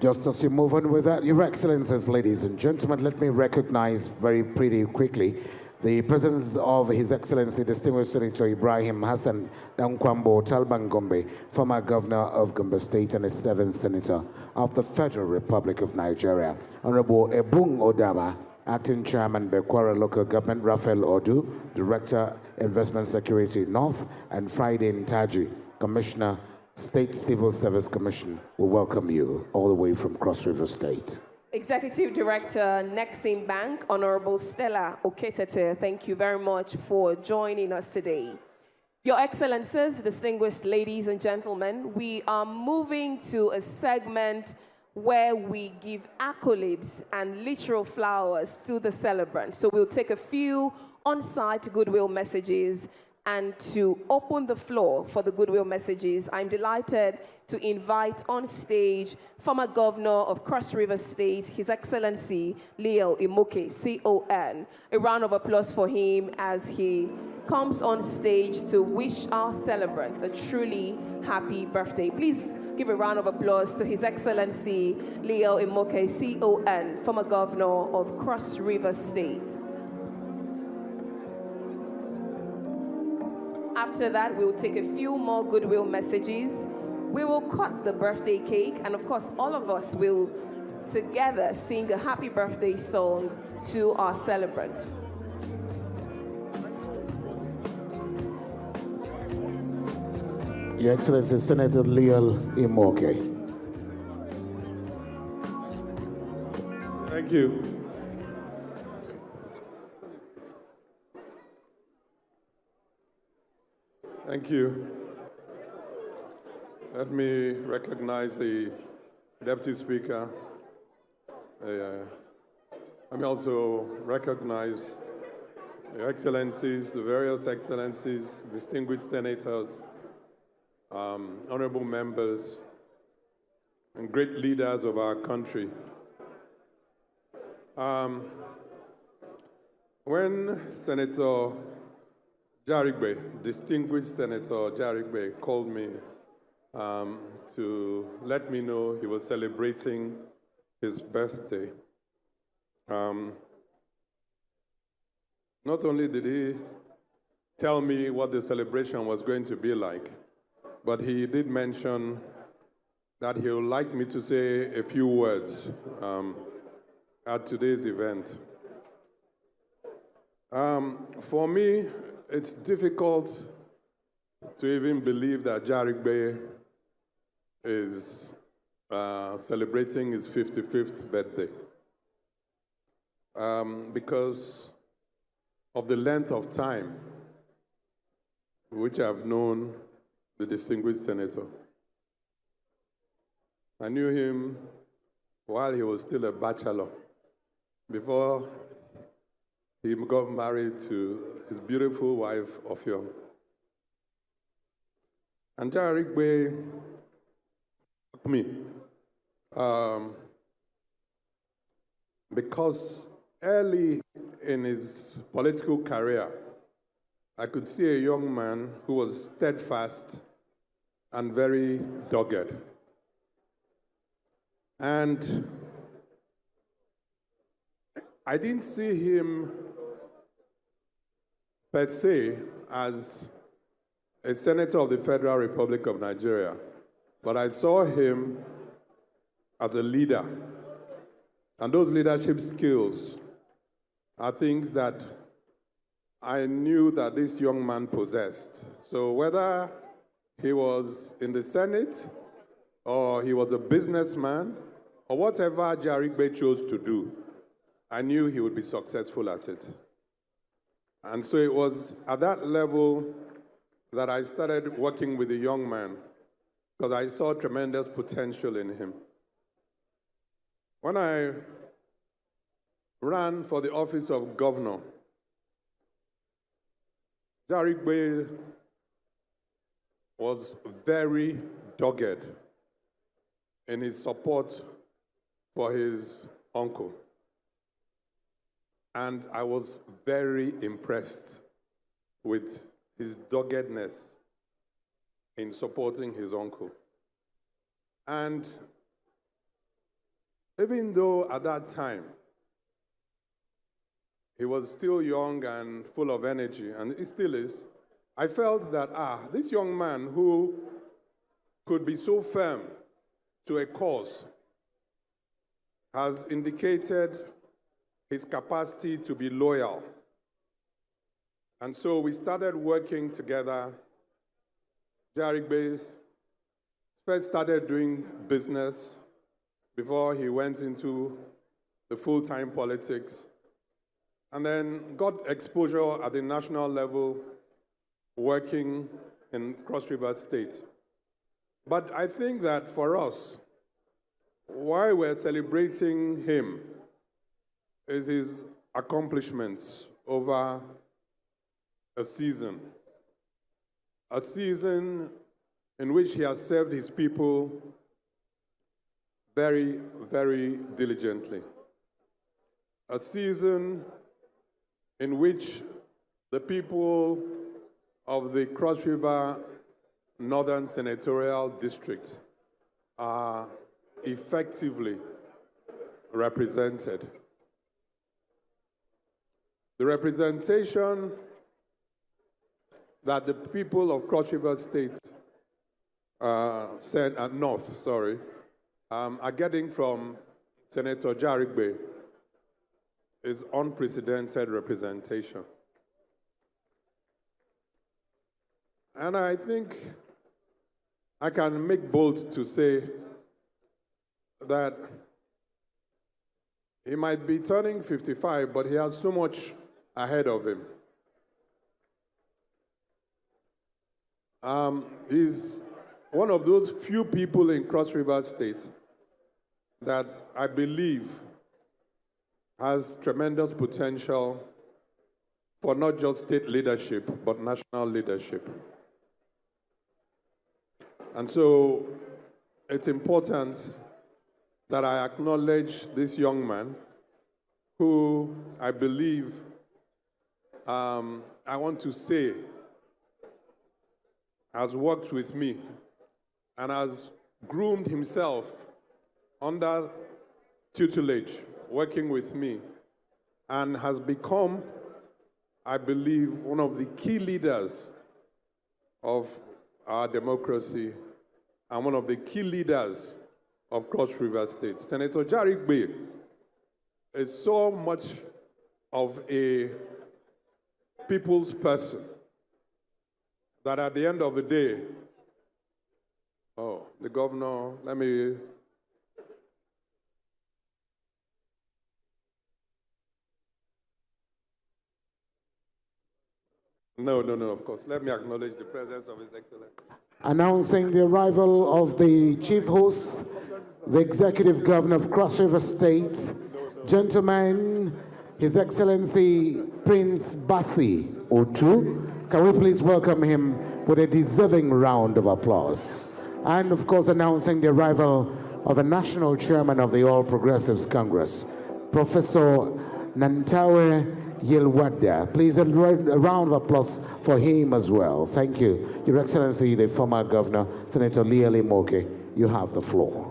E: Just as you move on with that, Your Excellencies, ladies and gentlemen, let me recognize very pretty quickly the presence of His Excellency Distinguished Senator Ibrahim Hassan Dankwambo Talban Gombe, former governor of Gombe State and a 7th senator of the Federal Republic of Nigeria. Honorable Ebung Odama, Acting Chairman, Bekwara Local Government, Raphael Odu, Director, Investment Security North, and Friday Ntaji, Commissioner, State Civil Service Commission. We welcome you all the way from Cross River State.
B: Executive Director, Nexim Bank, Honorable Stella Oketete, thank you very much for joining us today. Your Excellencies, distinguished ladies and gentlemen, we are moving to a segment where we give accolades and literal flowers to the celebrant. So we'll take a few on-site goodwill messages, and to open the floor for the goodwill messages, I'm delighted to invite on stage former governor of Cross River State, His Excellency Leo Imoke, CON. A round of applause for him as he comes on stage to wish our celebrant a truly happy birthday. Please give a round of applause to His Excellency Leo Imoke, CON, former governor of Cross River State. After that, we'll take a few more goodwill messages. We will cut the birthday cake, and of course, all of us will together sing a happy birthday song to our celebrant.
E: Your Excellency, Senator Leo Imoke.
H: Thank you. Thank you. Let me recognize the Deputy Speaker. Let me also recognize Your Excellencies, the various Excellencies, distinguished senators, honorable members, and great leaders of our country. When Senator Jarigbe, distinguished Senator Jarigbe, called me to let me know he was celebrating his birthday, not only did he tell me what the celebration was going to be like, but he did mention that he would like me to say a few words at today's event. For me, it's difficult to even believe that Jarigbe is celebrating his 55th birthday because of the length of time which I've known the distinguished senator. I knew him while he was still a bachelor, before he got married to his beautiful wife, Offiong. And Jarigbe took me because early in his political career, I could see a young man who was steadfast and very dogged. And I didn't see him per se as a senator of the Federal Republic of Nigeria, but I saw him as a leader. And those leadership skills are things that I knew that this young man possessed. So whether he was in the Senate or he was a businessman or whatever Jarigbe chose to do, I knew he would be successful at it. And so it was at that level that I started working with the young man, because I saw tremendous potential in him. When I ran for the office of governor, Jarigbe was very dogged in his support for his uncle. And I was very impressed with his doggedness in supporting his uncle. And even though at that time he was still young and full of energy, and he still is, I felt that, this young man who could be so firm to a cause has indicated his capacity to be loyal. And so we started working together. Jarigbe first started doing business before he went into the full-time politics, and then got exposure at the national level working in Cross River State. But I think that for us, why we're celebrating him is his accomplishments over a season in which he has served his people very, very diligently. A season in which the people of the Cross River Northern Senatorial District are effectively represented. The representation that the people of Cross River State North, are getting from Senator Jarigbe is unprecedented representation. And I think I can make bold to say that he might be turning 55, but he has so much ahead of him. He's one of those few people in Cross River State that I believe has tremendous potential for not just state leadership, but national leadership. And so it's important that I acknowledge this young man who I believe, I want to say, has worked with me and has groomed himself under tutelage, working with me, and has become, I believe, one of the key leaders of our democracy and one of the key leaders of Cross River State. Senator Jarigbe is so much of a people's person that at the end of the day, the governor, let me, no, of course. Let me acknowledge the presence of His Excellency.
E: Announcing the arrival of the chief hosts, the Executive Governor of Cross River State, gentlemen, His Excellency Prince Bassi Otu. Can we please welcome him with a deserving round of applause? And of course, announcing the arrival of a national chairman of the All Progressives Congress, Professor Nantawe Yilwada. Please, a round of applause for him as well. Thank you. Your Excellency, the former governor, Senator Liali Moke, you have the floor.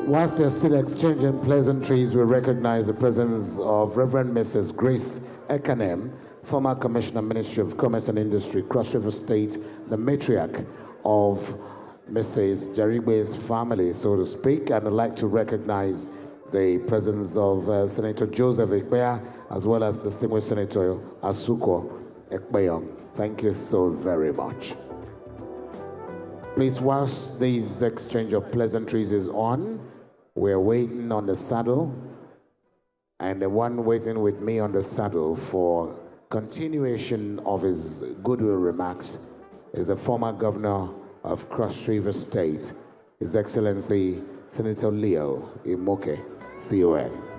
E: Whilst they're still exchanging pleasantries, we recognize the presence of Reverend Mrs. Grace Ekanem, former Commissioner, Ministry of Commerce and Industry, Cross River State, the matriarch of Mrs. Jarigbe's family, so to speak. And I'd like to recognize the presence of Senator Joseph Ekpea, as well as distinguished Senator Asuko Ekpeyong. Thank you so very much. Please, whilst this exchange of pleasantries is on, we're waiting on the saddle, and the one waiting with me on the saddle for continuation of his goodwill remarks is the former governor of Cross River State, His Excellency Senator Leo Imoke, CON.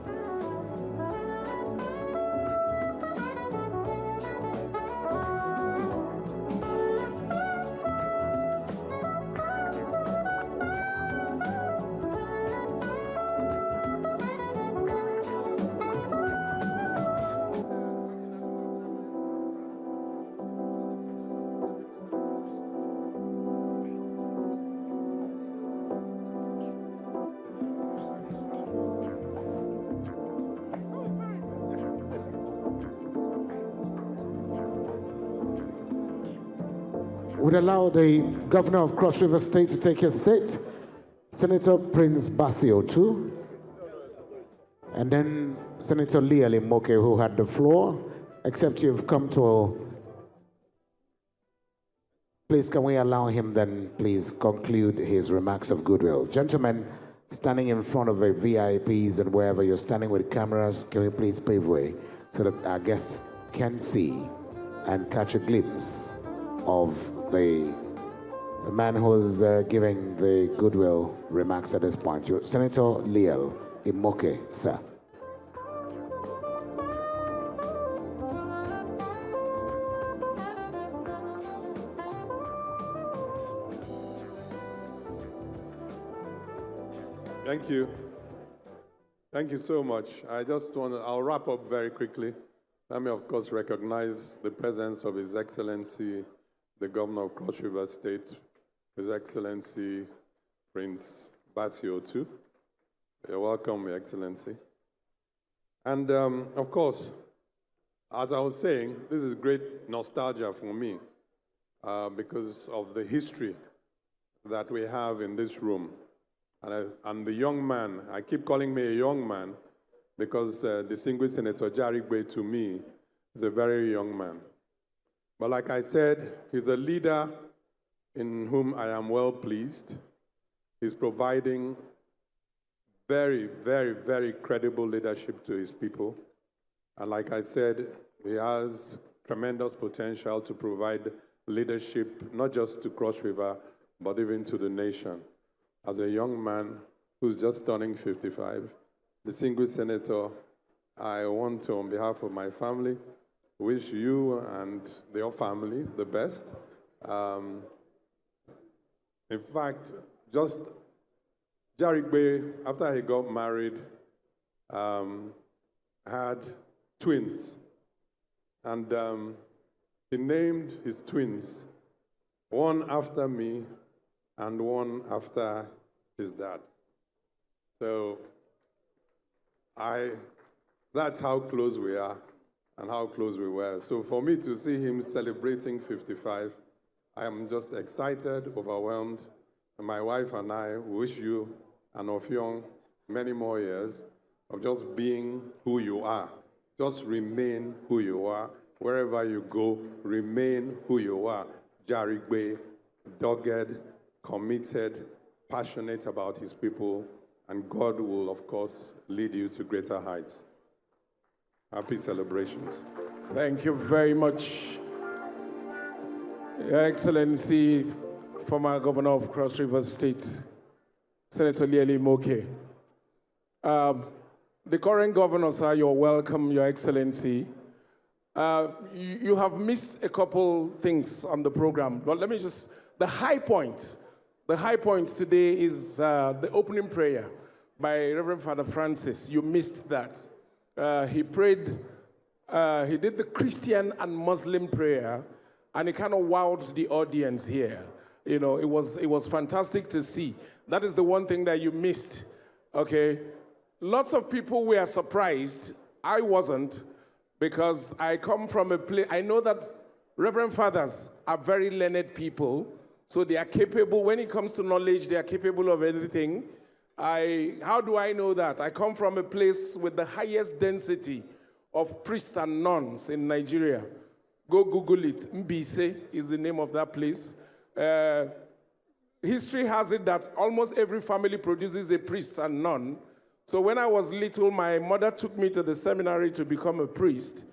E: Would allow the governor of Cross River State to take his seat, Senator Prince Bassi Otu, and then Senator Liali Moke, who had the floor, except you've come to. Please, can we allow him then, please, conclude his remarks of goodwill? Gentlemen, standing in front of the VIPs and wherever you're standing with cameras, can we please pave way so that our guests can see and catch a glimpse of the man who's giving the goodwill remarks at this point. Senator Liel Imoke, sir.
H: Thank you. Thank you so much. I'll wrap up very quickly. Let me, of course, recognize the presence of His Excellency, the Governor of Cross River State, His Excellency Prince Bassi Otu. You're welcome, Your Excellency. And of course, as I was saying, this is great nostalgia for me because of the history that we have in this room. And the young man, I keep calling me a young man because distinguished Senator Jarigbe to me is a very young man. But like I said, he's a leader in whom I am well pleased. He's providing very, very, very credible leadership to his people. And like I said, he has tremendous potential to provide leadership, not just to Cross River, but even to the nation. As a young man who's just turning 55, the single senator, I want to, on behalf of my family, wish you and your family the best. In fact, just Jarigbe, after he got married, had twins. And he named his twins, one after me and one after his dad. So that's how close we are and how close we were. So for me to see him celebrating 55, I am just excited, overwhelmed. And my wife and I wish you and Offiong many more years of just being who you are. Just remain who you are. Wherever you go, remain who you are. Jarigbe, dogged, committed, passionate about his people, and God will, of course, lead you to greater heights. Happy celebrations.
Q: Thank you very much, Your Excellency, former Governor of Cross River State, Senator Lieli Moke. The current governors are you're welcome, Your Excellency. You have missed a couple things on the program, but let me just, the high point today is the opening prayer by Reverend Father Francis. You missed that. He prayed, he did the Christian and Muslim prayer, and it kind of wowed the audience here. You know, it was fantastic to see. That is the one thing that you missed, okay? Lots of people were surprised. I wasn't, because I come from a place, I know that Reverend Fathers are very learned people, so they are capable, when it comes to knowledge, they are capable of anything. How do I know that? I come from a place with the highest density of priests and nuns in Nigeria. Go Google it. Mbise is the name of that place. History has it that almost every family produces a priest and nun. So when I was little, my mother took me to the seminary to become a priest.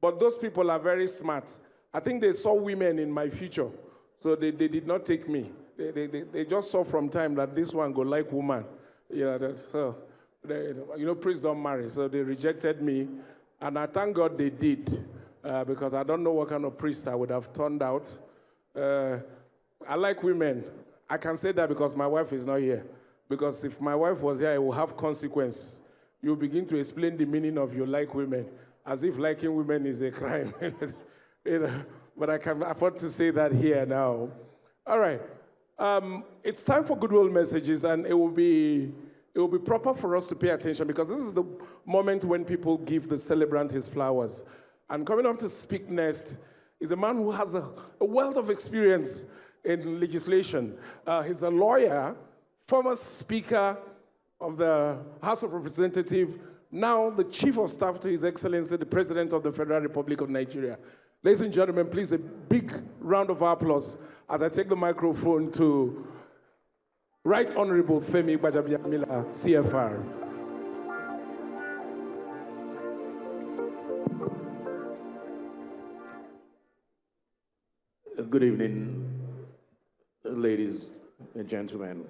Q: But those people are very smart. I think they saw women in my future, so they did not take me. They just saw from time that this one go like woman. Priests don't marry, so they rejected me. And I thank God they did, because I don't know what kind of priest I would have turned out. I like women. I can say that because my wife is not here. Because if my wife was here, it will have consequence. You begin to explain the meaning of you like women, as if liking women is a crime. But I can afford to say that here now. All right. It's time for goodwill messages, and it will be proper for us to pay attention, because this is the moment when people give the celebrant his flowers. And coming up to speak next is a man who has a wealth of experience in legislation. He's a lawyer, former Speaker of the House of Representatives, now the Chief of Staff to His Excellency, the President of the Federal Republic of Nigeria. Ladies and gentlemen, please a big round of applause as I take the microphone to Right Honorable Femi Gbajabiamila, CFR.
R: Good evening, ladies and gentlemen.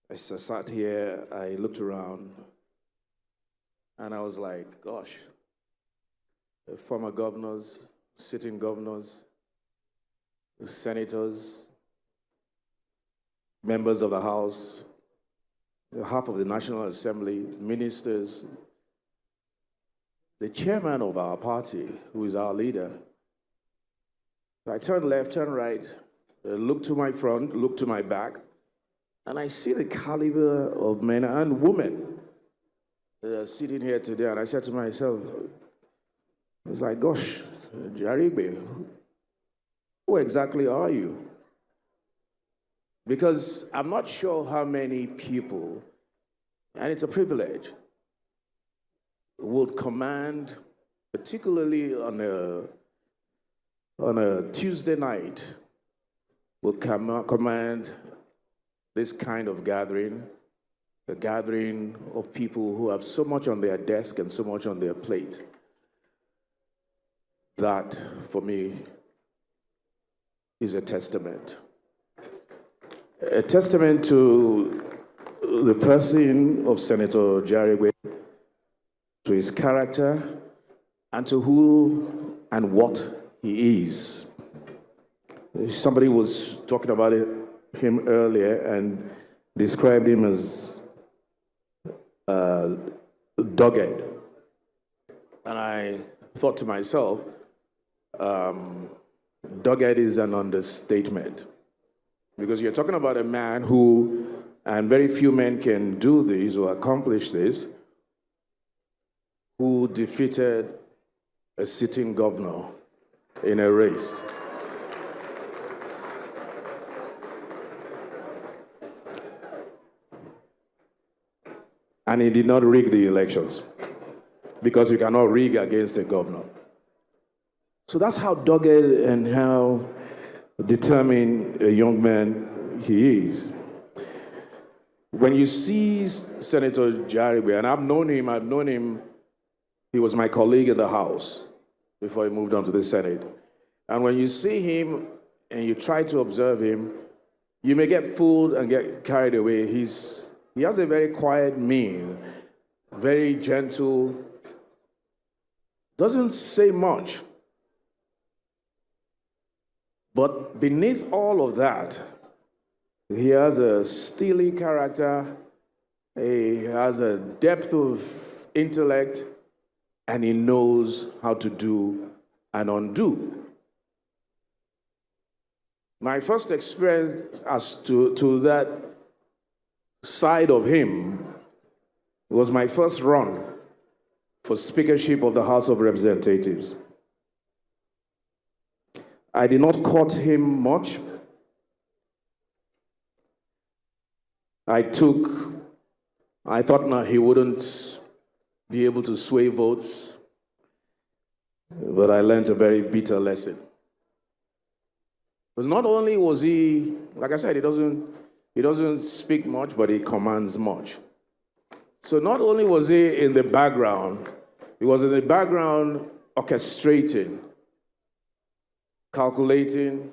R: As I sat here, I looked around and I was like, gosh, the former governors, sitting governors, the senators, members of the House, half of the National Assembly, ministers, the chairman of our party, who is our leader. I turn left, turn right, look to my front, look to my back, and I see the caliber of men and women that are sitting here today. And I said to myself, I was like, gosh, Jarigbe, who exactly are you? Because I'm not sure how many people, and it's a privilege, would command, particularly on on a Tuesday night will command this kind of gathering, a gathering of people who have so much on their desk and so much on their plate. That, for me, is a testament. A testament to the person of Senator Jarigbe, to his character, and to who and what he is. Somebody was talking about him earlier and described him as dogged. And I thought to myself, dogged is an understatement. Because you're talking about a man who, and very few men can do this or accomplish this, who defeated a sitting governor in a race. And he did not rig the elections, because you cannot rig against a governor. So that's how dogged and how determined a young man he is. When you see Senator Jarigbe, and I've known him, he was my colleague in the House before he moved on to the Senate. And when you see him and you try to observe him, you may get fooled and get carried away. He has a very quiet mien, very gentle, doesn't say much. But beneath all of that, he has a steely character, he has a depth of intellect, and he knows how to do and undo. My first experience as to that side of him was my first run for speakership of the House of Representatives. I did not court him much. I thought he wouldn't be able to sway votes, but I learned a very bitter lesson. Because not only was he, like I said, he doesn't speak much, but he commands much. So not only was he in the background, he was in the background orchestrating, calculating,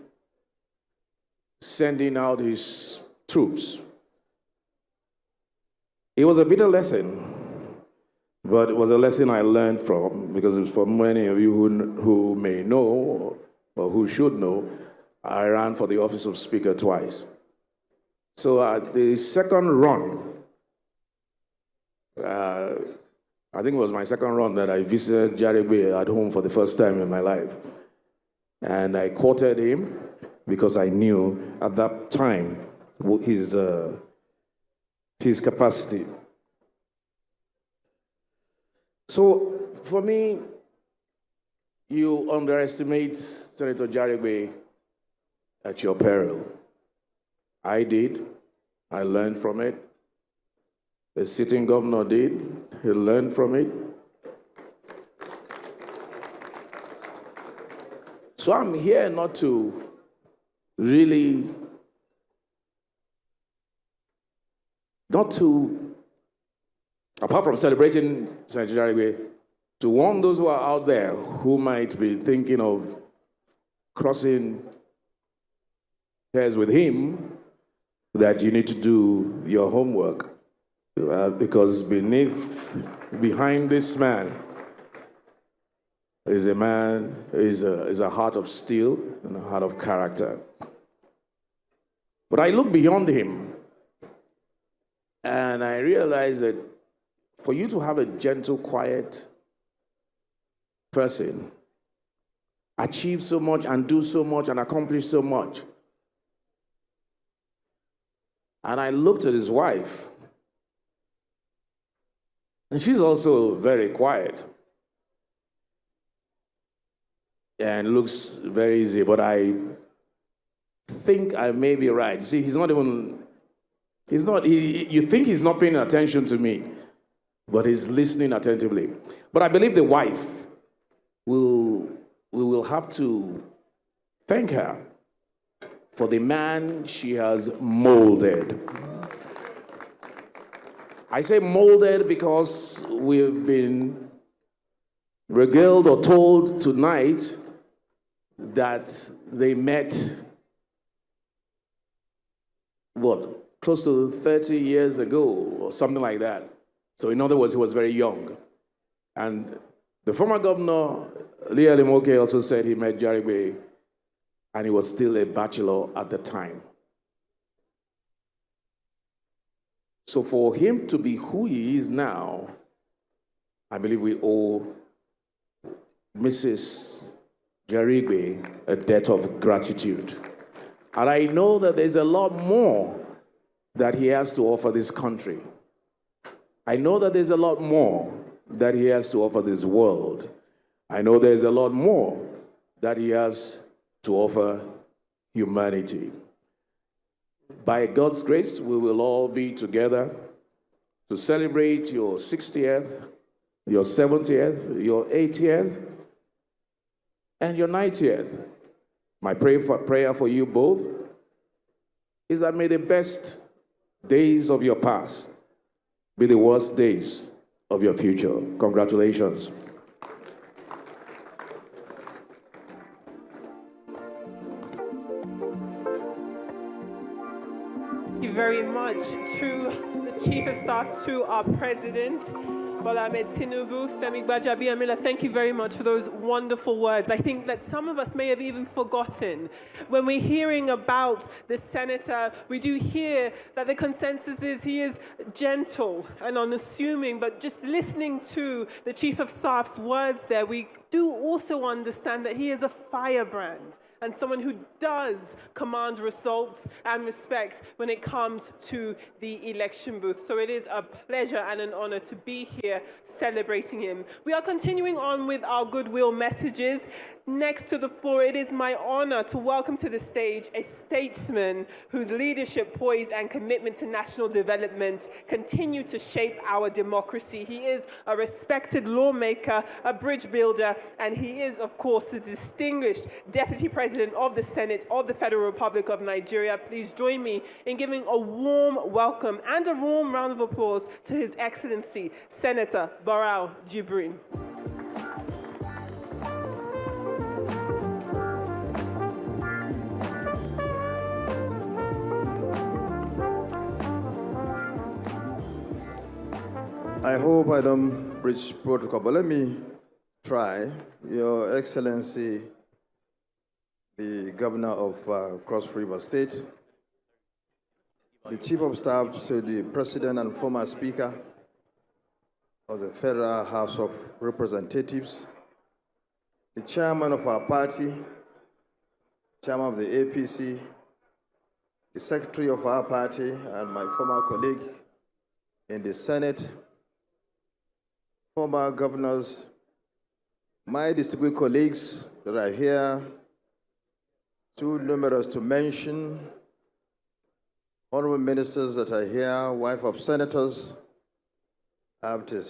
R: sending out his troops. It was a bitter lesson, but it was a lesson I learned from, because for many of you who may know, or who should know, I ran for the office of Speaker twice. So the second run, I think it was my second run that I visited Jarigbe at home for the first time in my life. And I courted him because I knew at that time his capacity. So for me, you underestimate Senator Jarigbe at your peril. I did. I learned from it. The sitting governor did. He learned from it. So I'm here not to really, apart from celebrating Senator Jarigbe, to warn those who are out there who might be thinking of crossing hairs with him, that you need to do your homework. Because behind this man is a man, is a heart of steel and a heart of character. But I look beyond him and I realize that for you to have a gentle, quiet person, achieve so much and do so much and accomplish so much. And I looked at his wife, and she's also very quiet and looks very easy, but I think I may be right. See, you think he's not paying attention to me, but he's listening attentively. But I believe the wife will have to thank her for the man she has molded. I say molded because we've been regaled or told tonight that they met, close to 30 years ago or something like that. So in other words, he was very young. And the former governor, Lee Alimoke, also said he met Jarigbe and he was still a bachelor at the time. So for him to be who he is now, I believe we owe Mrs. Jarigbe a debt of gratitude. And I know that there's a lot more that he has to offer this country. I know that there's a lot more that he has to offer this world. I know there's a lot more that he has to offer humanity. By God's grace, we will all be together to celebrate your 60th, your 70th, your 80th, and your 90th. My prayer for you both is that may the best days of your past be the worst days of your future. Congratulations.
C: Thank you very much to the Chief of Staff, to our President, Bola Ahmed Tinubu, Femi Gbajabiamila. Thank you very much for those wonderful words. I think that some of us may have even forgotten. When we're hearing about the senator, we do hear that the consensus is he is gentle and unassuming, but just listening to the Chief of Staff's words there, we do also understand that he is a firebrand and someone who does command results and respect when it comes to the election booth. So it is a pleasure and an honor to be here celebrating him. We are continuing on with our goodwill messages. Next to the floor, it is my honor to welcome to the stage a statesman whose leadership, poise, and commitment to national development continue to shape our democracy. He is a respected lawmaker, a bridge builder, and he is, of course, the distinguished Deputy President of the Senate of the Federal Republic of Nigeria. Please join me in giving a warm welcome and a warm round of applause to His Excellency, Senator Barau Jibrin.
O: I hope I don't breach protocol, but let me try. Your Excellency, the Governor of Cross River State, the Chief of Staff to the President and former Speaker of the Federal House of Representatives, the Chairman of our party, Chairman of the APC, the Secretary of our party, and my former colleague in the Senate, former governors, my distinguished colleagues that are here, too numerous to mention, honorable ministers that are here, wife of senators, I have to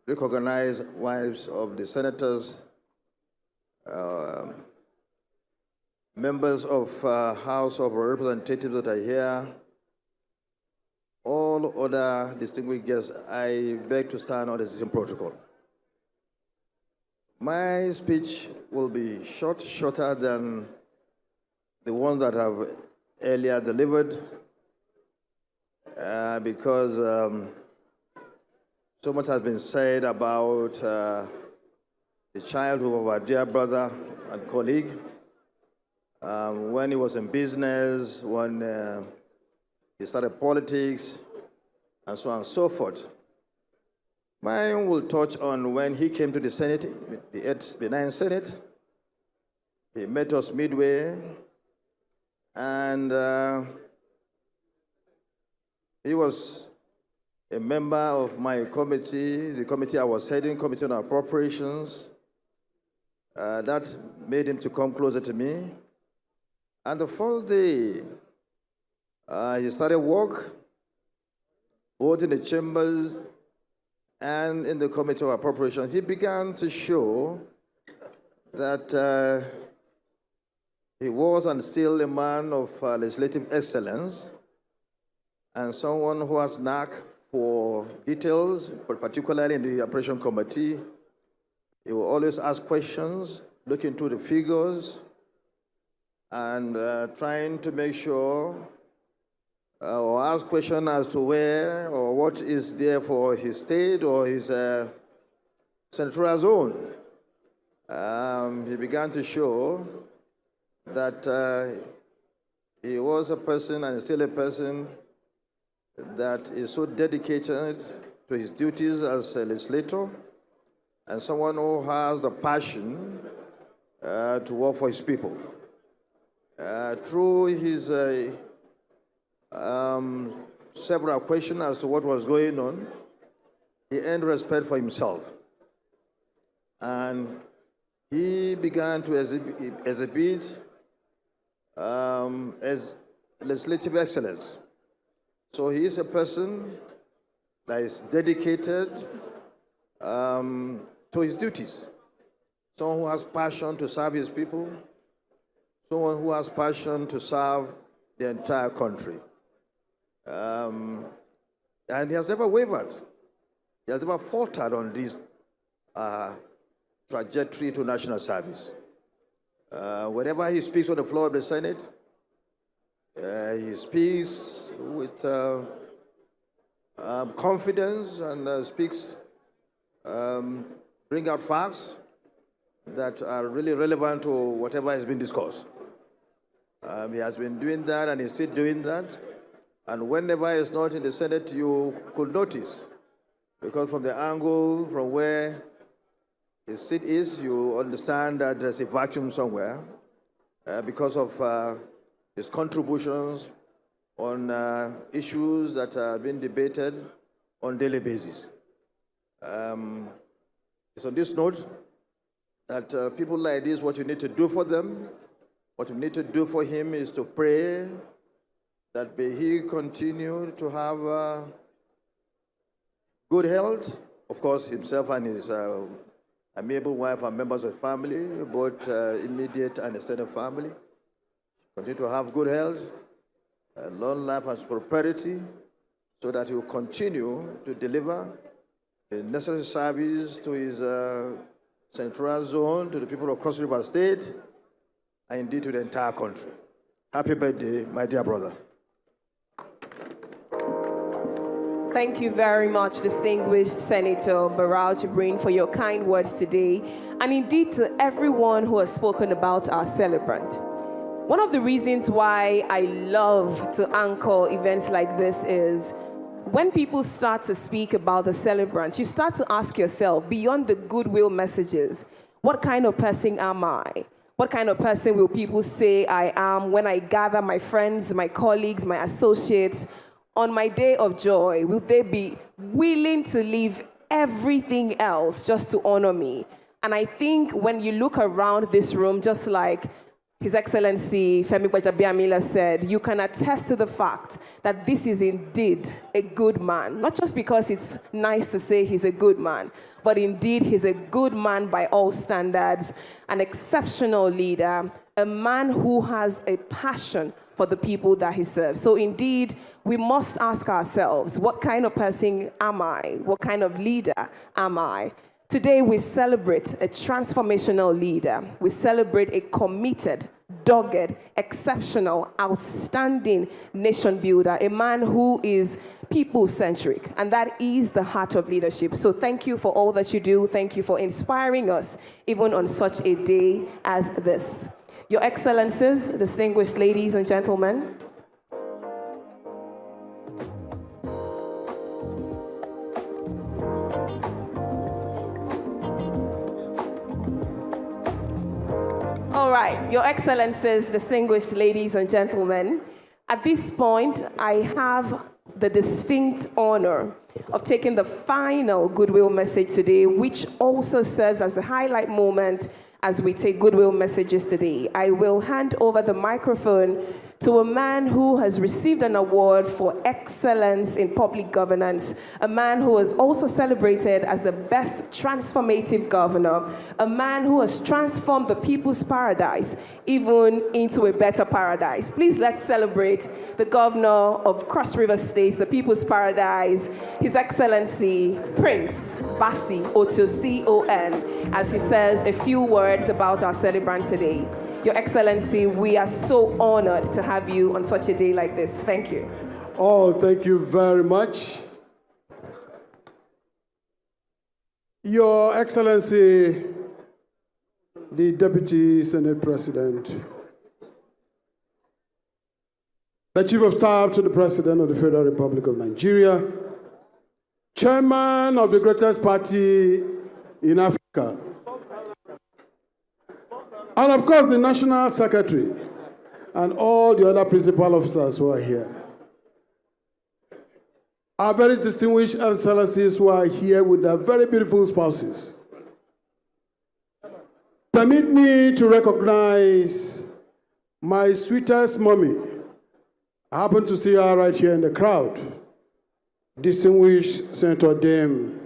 O: recognize wives of the senators, members of House of Representatives that are here, all other distinguished guests, I beg to stand on the same protocol. My speech will be shorter than the ones that I've earlier delivered, because so much has been said about the childhood of our dear brother and colleague, when he was in business, when he started politics, and so on and so forth. Mine will touch on when he came to the Senate, the Ninth Senate. He met us midway, and he was a member of my committee, the committee I was heading, Committee on Appropriations. That made him to come closer to me. And the first day, he started work, both in the chambers and in the Committee of Appropriations. He began to show that He was and still a man of legislative excellence and someone who has knack for details, but particularly in the operation committee. He will always ask questions, look into the figures, and trying to make sure or ask questions as to where or what is there for his state or his central zone. He began to show that he was a person and is still a person that is so dedicated to his duties as a legislator and someone who has the passion to work for his people. Through his several questions as to what was going on, he earned respect for himself. And he began to exhibit as legislative excellence. So he is a person that is dedicated to his duties. Someone who has passion to serve his people, someone who has passion to serve the entire country. And he has never wavered. He has never faltered on this trajectory to national service. Whenever he speaks on the floor of the Senate, he speaks with confidence and speaks, bring out facts that are really relevant to whatever has been discussed. He has been doing that and he's still doing that. And whenever he's not in the Senate, you could notice, because from the angle from where his seat is, you understand that there's a vacuum somewhere because of his contributions on issues that are being debated on a daily basis. It's on this note that people like this, what you need to do for them, what you need to do for him is to pray that may he continue to have good health, of course, himself and his amiable wife and members of the family, both immediate and extended family. Continue to have good health, long life and prosperity, so that he will continue to deliver the necessary service to his central zone, to the people of Cross River State, and indeed to the entire country. Happy birthday, my dear brother.
B: Thank you very much, distinguished Senator Barao Jibrin, for your kind words today, and indeed to everyone who has spoken about our celebrant. One of the reasons why I love to anchor events like this is when people start to speak about the celebrant, you start to ask yourself, beyond the goodwill messages, what kind of person am I? What kind of person will people say I am when I gather my friends, my colleagues, my associates on my day of joy? Will they be willing to leave everything else just to honor me? And I think when you look around this room, just like His Excellency Femi Gbajabiamila said, you can attest to the fact that this is indeed a good man. Not just because it's nice to say he's a good man, but indeed he's a good man by all standards, an exceptional leader, a man who has a passion for the people that he serves. So indeed, we must ask ourselves, what kind of person am I? What kind of leader am I? Today, we celebrate a transformational leader. We celebrate a committed, dogged, exceptional, outstanding nation builder, a man who is people-centric, and that is the heart of leadership. So thank you for all that you do. Thank you for inspiring us, even on such a day as this. Your Excellencies, distinguished ladies and gentlemen, all right, Your Excellencies, distinguished ladies and gentlemen, at this point, I have the distinct honor of taking the final goodwill message today, which also serves as the highlight moment as we take goodwill messages today. I will hand over the microphone to a man who has received an award for excellence in public governance, a man who is also celebrated as the best transformative governor, a man who has transformed the people's paradise even into a better paradise. Please let's celebrate the governor of Cross River State, the people's paradise, His Excellency Prince Basi Oto-CON, as he says a few words about our celebrant today. Your Excellency, we are so honored to have you on such a day like this. Thank you.
S: Oh, thank you very much. Your Excellency, the Deputy Senate President, the Chief of Staff to the President of the Federal Republic of Nigeria, Chairman of the greatest party in Africa, and of course the National Secretary and all the other principal officers who are here. Our very distinguished excellencies who are here with their very beautiful spouses. Permit me to recognize my sweetest mommy. I happen to see her right here in the crowd. Distinguished Senator Dame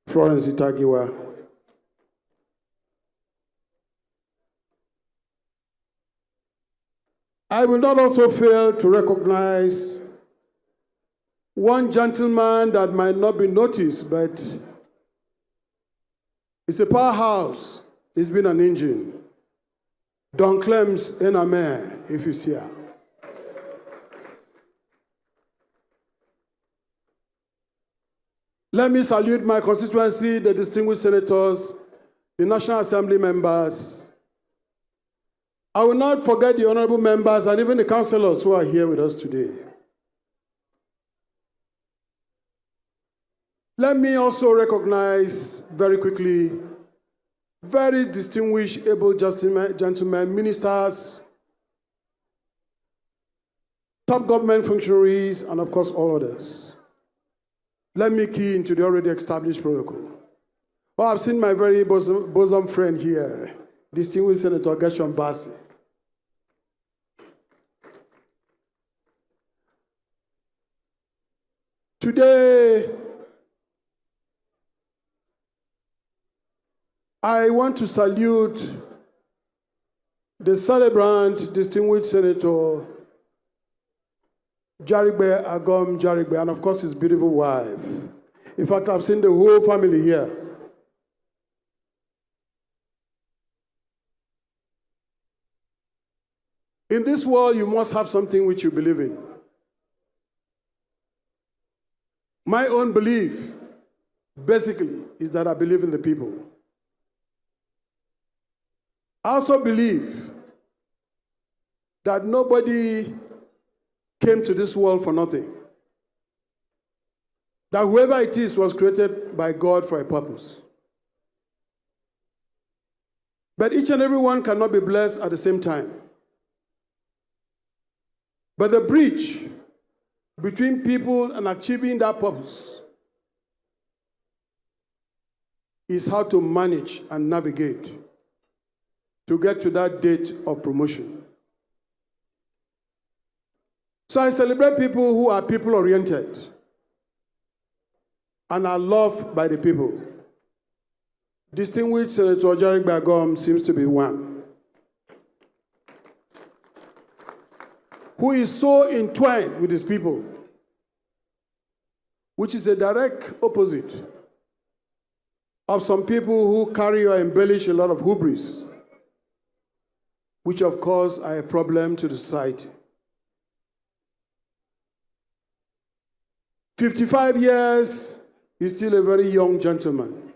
S: Florence Itagiwa. I will not also fail to recognize one gentleman that might not be noticed, but it's a powerhouse. It's been an engine. Don Clems Ename, if you see her. Let me salute my constituency, the distinguished senators, the National Assembly members. I will not forget the honorable members and even the councillors who are here with us today. Let me also recognize very quickly very distinguished, able gentlemen, ministers, top government functionaries, and of course all others. Let me key into the already established protocol. Oh, I've seen my very bosom friend here, distinguished Senator Gershom Bassey. Today, I want to salute the celebrant, distinguished Senator Jarigbe Agom Jarigbe, and of course his beautiful wife. In fact, I've seen the whole family here. In this world, you must have something which you believe in. My own belief, basically, is that I believe in the people. I also believe that nobody came to this world for nothing. That whoever it is was created by God for a purpose. But each and every one cannot be blessed at the same time. But the bridge between people and achieving that purpose is how to manage and navigate to get to that date of promotion. So I celebrate people who are people-oriented and are loved by the people. Distinguished Senator Jarigbe Agom seems to be one, who is so entwined with his people, which is a direct opposite of some people who carry or embellish a lot of hubris, which of course are a problem to the society. 55 years, he's still a very young gentleman.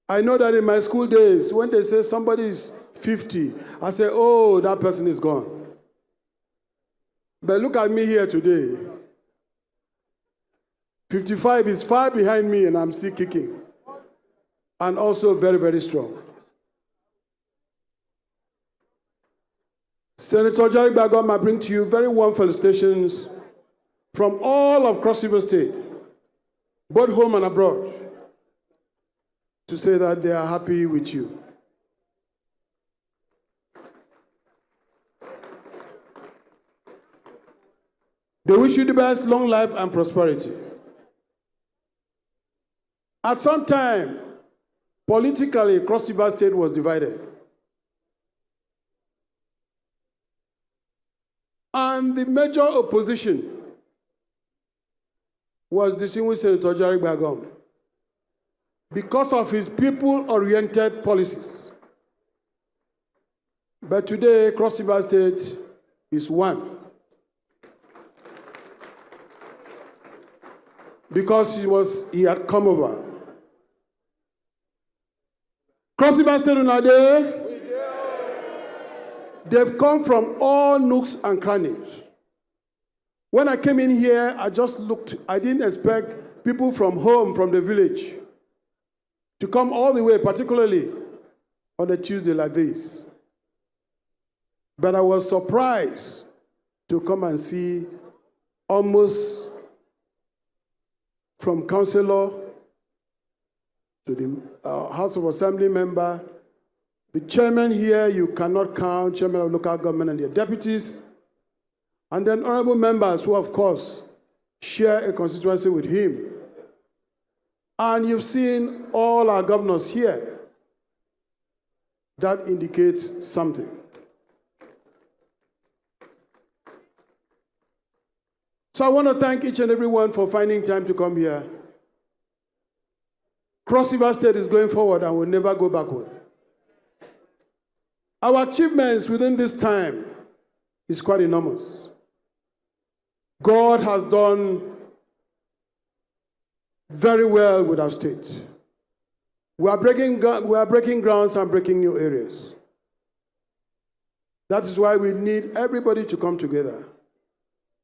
S: I know that in my school days, when they say somebody is 50, I say, oh, that person is gone. But look at me here today. 55 is far behind me and I'm still kicking. And also very, very strong. Senator Jarigbe Agom, I bring to you very warm felicitations from all of Cross River State, both home and abroad, to say that they are happy with you. They wish you the best, long life and prosperity. At some time, politically, Cross River State was divided. And the major opposition was distinguished Senator Jarigbe because of his people-oriented policies. But today, Cross River State is one. Because he had come over. Cross River State on a day, they've come from all nooks and crannies. When I came in here, I just looked. I didn't expect people from home, from the village, to come all the way, particularly on a Tuesday like this. But I was surprised to come and see almost from councillor to the House of Assembly member, the chairman here, you cannot count, chairman of local government and their deputies, and then honorable members who, of course, share a constituency with him. And you've seen all our governors here. That indicates something. So I want to thank each and everyone for finding time to come here. Cross River State is going forward and will never go backward. Our achievements within this time is quite enormous. God has done very well with our state. We are breaking grounds and breaking new areas. That is why we need everybody to come together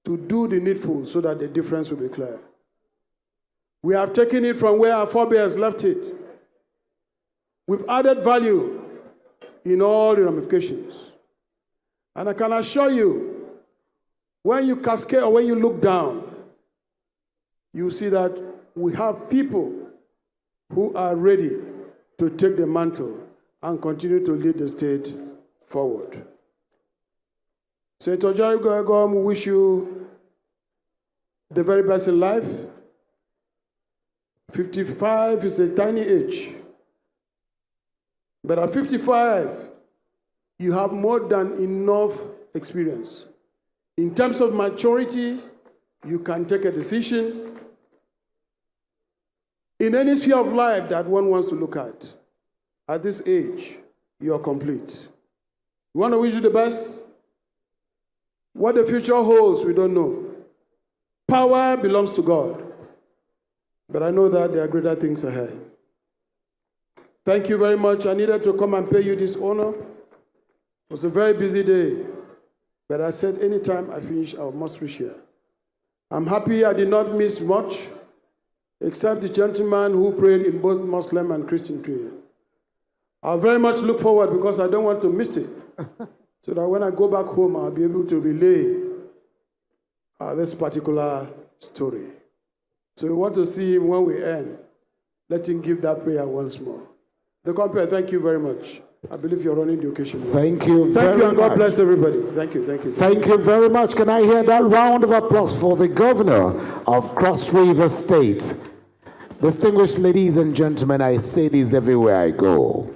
S: to do the needful so that the difference will be clear. We have taken it from where our forebears left it. We've added value in all the ramifications. And I can assure you, when you cascade or when you look down, you see that we have people who are ready to take the mantle and continue to lead the state forward. Senator Jarigbe, we wish you the very best in life. 55 is a tiny age. But at 55, you have more than enough experience. In terms of maturity, you can take a decision in any sphere of life that one wants to look at. At this age, you are complete. We want to wish you the best. What the future holds, we don't know. Power belongs to God. But I know that there are greater things ahead. Thank you very much. I needed to come and pay you this honor. It was a very busy day. But I said anytime I finish, I must reach here. I'm happy I did not miss much, except the gentleman who prayed in both Muslim and Christian prayer. I very much look forward because I don't want to miss it. So that when I go back home, I'll be able to relay this particular story. So we want to see him when we end. Let him give that prayer once more. The compare, thank you very much. I believe you're running the occasion.
E: Thank you very much.
S: Thank you, and God bless everybody. Thank you, thank you.
E: Thank you very much. Can I hear that round of applause for the governor of Cross River State? Distinguished ladies and gentlemen, I say this everywhere I go.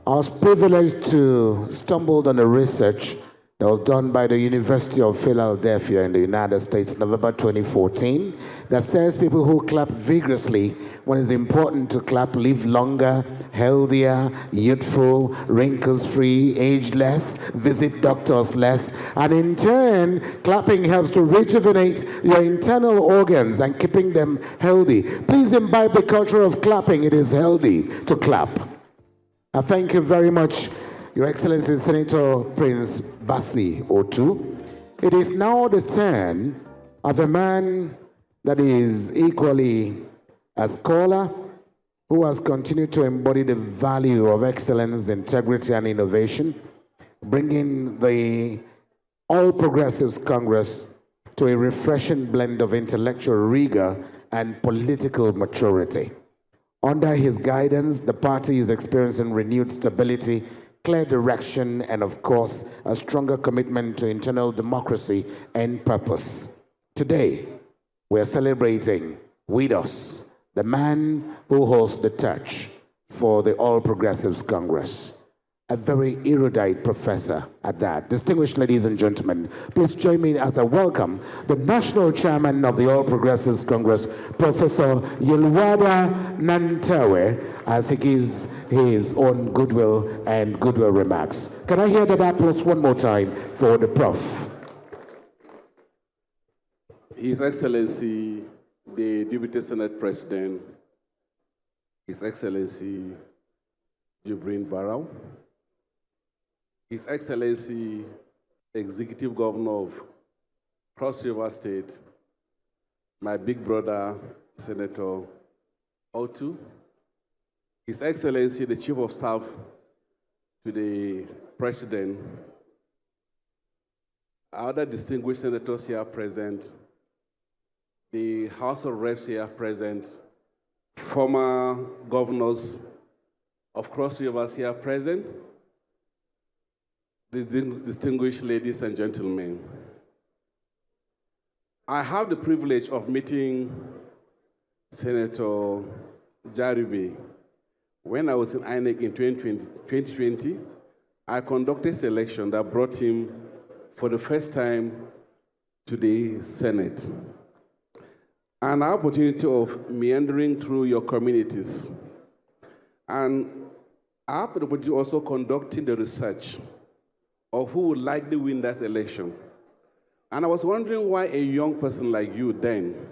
E: I was privileged to stumble on a research that was done by the University of Philadelphia in the United States, November 2014, that says people who clap vigorously when it's important to clap live longer, healthier, youthful, wrinkles-free, ageless, visit doctors less, and in turn, clapping helps to rejuvenate your internal organs and keeping them healthy. Please imbibe the culture of clapping. It is healthy to clap. I thank you very much, Your Excellency Senator Prince Bassi Otu. It is now the turn of a man that is equally a scholar who has continued to embody the value of excellence, integrity, and innovation, bringing the All Progressives Congress to a refreshing blend of intellectual rigor and political maturity. Under his guidance, the party is experiencing renewed stability, clear direction, and of course, a stronger commitment to internal democracy and purpose. Today, we're celebrating with us the man who holds the torch for the All Progressives Congress, a very erudite professor at that. Distinguished ladies and gentlemen, please join me as I welcome the National Chairman of the All Progressives Congress, Professor Yilwada Nantawe, as he gives his own goodwill remarks. Can I hear the applause one more time for the Prof?
T: His Excellency, the Deputy Senate President, His Excellency Jibrin Barrow, His Excellency Executive Governor of Cross River State, my big brother, Senator Otu, His Excellency the Chief of Staff to the President, other distinguished senators here present, the House of Reps here present, former governors of Cross Rivers here present, distinguished ladies and gentlemen. I have the privilege of meeting Senator Jarigbe. When I was in INEC in 2020, I conducted a selection that brought him for the first time to the Senate. An opportunity of meandering through your communities. And I have the opportunity also conducting the research of who would likely win that election. And I was wondering why a young person like you then,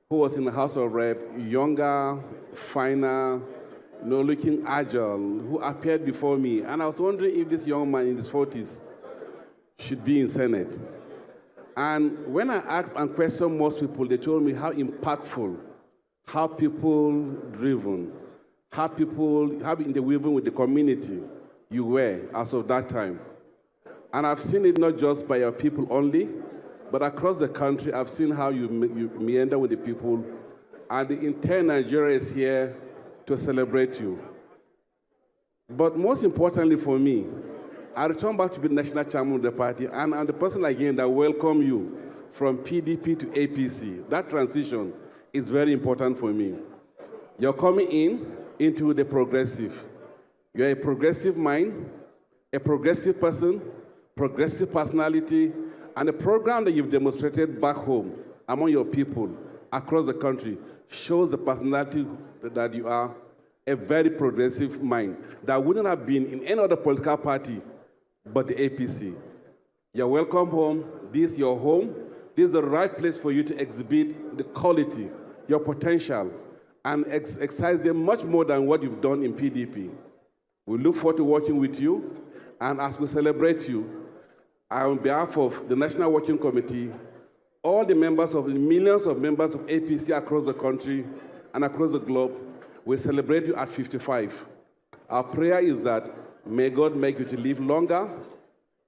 T: who was in the House of Rep, younger, finer, looking agile, who appeared before me. And I was wondering if this young man in his 40s should be in Senate. And when I asked and questioned most people, they told me how impactful, how people-driven, how interweaving with the community you were as of that time. And I've seen it not just by your people only, but across the country, I've seen how you meander with the people. And the entire Nigeria is here to celebrate you. But most importantly for me, I return back to be the national chairman of the party, and I'm the person again that welcome you from PDP to APC. That transition is very important for me. You're coming into the progressive. You're a progressive mind, a progressive person, progressive personality, and a program that you've demonstrated back home among your people across the country shows the personality that you are, a very progressive mind that wouldn't have been in any other political party but the APC. You're welcome home. This is your home. This is the right place for you to exhibit the quality, your potential, and exercise them much more than what you've done in PDP. We look forward to working with you, and as we celebrate you, on behalf of the National Working Committee, all the members of the millions of members of APC across the country and across the globe, we celebrate you at 55. Our prayer is that may God make you to live longer,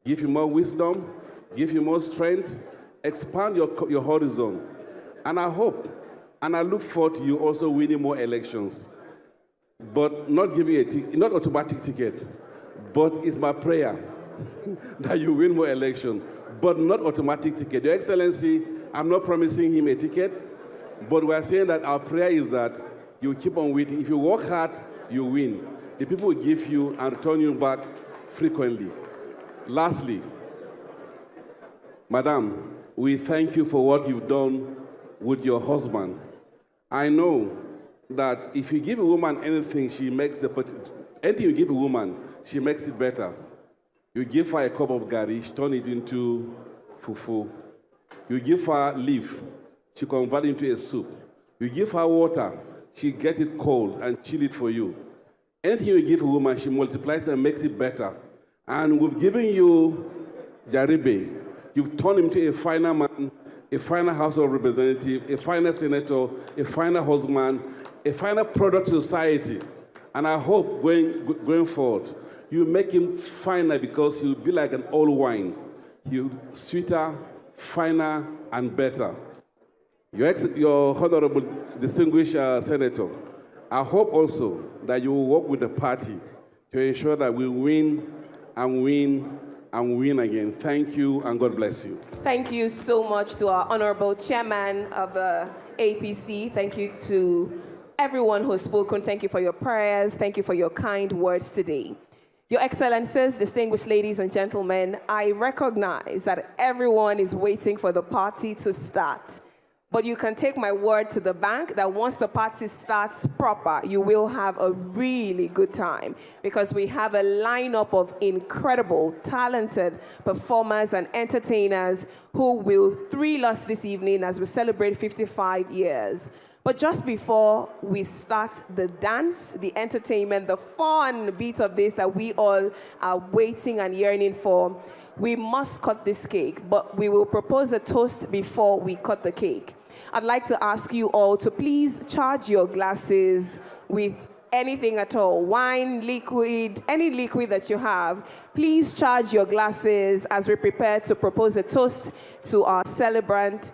T: give you more wisdom, give you more strength, expand your horizon. And I hope, and I look forward to you also winning more elections, but not giving not automatic ticket, but it's my prayer that you win more elections, but not automatic ticket. Your Excellency, I'm not promising him a ticket, but we're saying that our prayer is that you keep on winning. If you work hard, you win. The people will give you and return you back frequently. Lastly, Madam, we thank you for what you've done with your husband. I know that if you give a woman anything, anything you give a woman, she makes it better. You give her a cup of gari, she turn it into fufu. You give her leaf, she convert it into a soup. You give her water, she get it cold and chill it for you. Anything you give a woman, she multiplies and makes it better. And we've given you Jarigbe. You've turned him into a finer man, a finer House of Representatives, a finer senator, a finer husband, a finer product to society. And I hope going forward, you make him finer because he'll be like an old wine. He'll sweeter, finer, and better. Your honorable distinguished senator, I hope also that you will work with the party to ensure that we win and win and win again. Thank you, and God bless you.
B: Thank you so much to our honorable chairman of the APC. Thank you to everyone who has spoken. Thank you for your prayers. Thank you for your kind words today. Your Excellencies, distinguished ladies and gentlemen, I recognize that everyone is waiting for the party to start. But you can take my word to the bank that once the party starts proper, you will have a really good time, because we have a lineup of incredible, talented performers and entertainers who will thrill us this evening as we celebrate 55 years. But just before we start the dance, the entertainment, the fun bit of this that we all are waiting and yearning for, we must cut this cake, but we will propose a toast before we cut the cake. I'd like to ask you all to please charge your glasses with anything at all, wine, liquid, any liquid that you have. Please charge your glasses as we prepare to propose a toast to our celebrant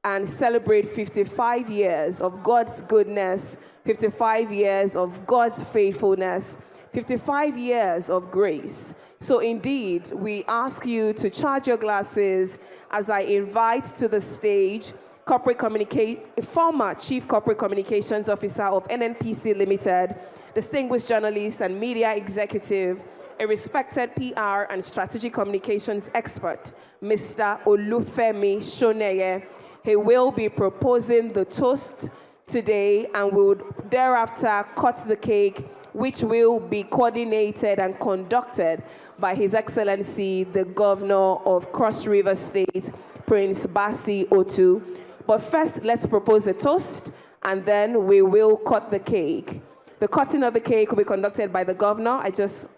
B: and celebrate 55 years of God's goodness, 55 years of God's faithfulness, 55 years of grace. So indeed, we ask you to charge your glasses as I invite to the stage former Chief Corporate Communications Officer of NNPC Limited, distinguished journalist and media executive, a respected PR and strategic communications expert, Mr. Olufemi Shoneye. He will be proposing the toast today and will thereafter cut the cake, which will be coordinated and conducted by His Excellency, the Governor of Cross River State, Prince Basi Otu. But first, let's propose a toast, and then we will cut the cake. The cutting of the cake will be conducted by the governor. I just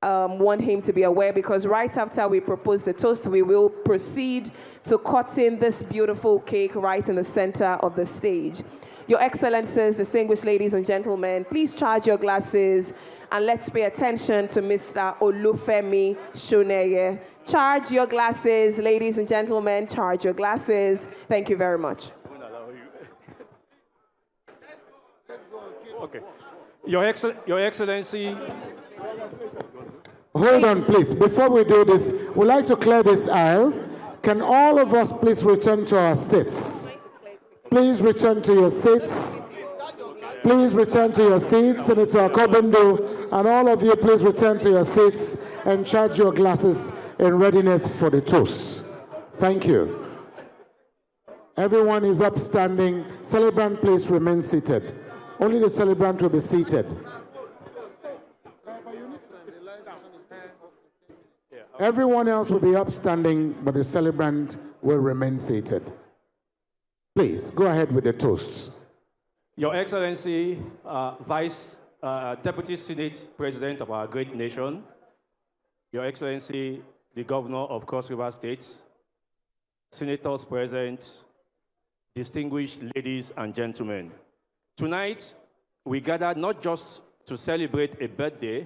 B: want him to be aware, because right after we propose the toast, we will proceed to cutting this beautiful cake right in the center of the stage. Your Excellencies, distinguished ladies and gentlemen, please charge your glasses and let's pay attention to Mr. Olufemi Shoneye. Charge your glasses, ladies and gentlemen, charge your glasses. Thank you very much.
U: Okay. Your Excellency.
E: Hold on, please. Before we do this, we'd like to clear this aisle. Can all of us please return to our seats? Please return to your seats. Please return to your seats, Senator Kobendo, and all of you, please return to your seats and charge your glasses in readiness for the toast. Thank you. Everyone is upstanding. Celebrant, please remain seated. Only the celebrant will be seated. Everyone else will be upstanding, but the celebrant will remain seated. Please, go ahead with the toast.
U: Your Excellency, Deputy Senate President of our great nation, Your Excellency, the Governor of Cross River State, Senators present, distinguished ladies and gentlemen. Tonight, we gather not just to celebrate a birthday,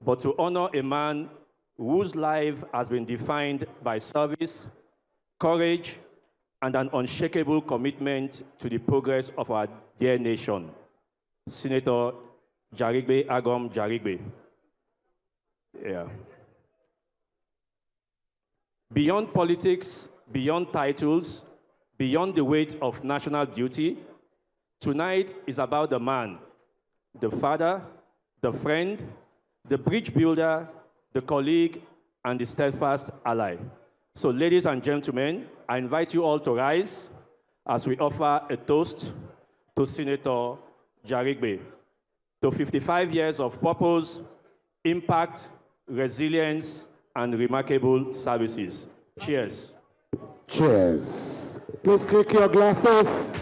U: but to honor a man whose life has been defined by service, courage, and an unshakable commitment to the progress of our dear nation, Senator Jarigbe Agom Jarigbe. Yeah. Beyond politics, beyond titles, beyond the weight of national duty, tonight is about the man, the father, the friend, the bridge builder, the colleague, and the steadfast ally. So, ladies and gentlemen, I invite you all to rise as we offer a toast to Senator Jarigbe, to 55 years of purpose, impact, resilience, and remarkable services. Cheers.
E: Cheers. Please click your glasses.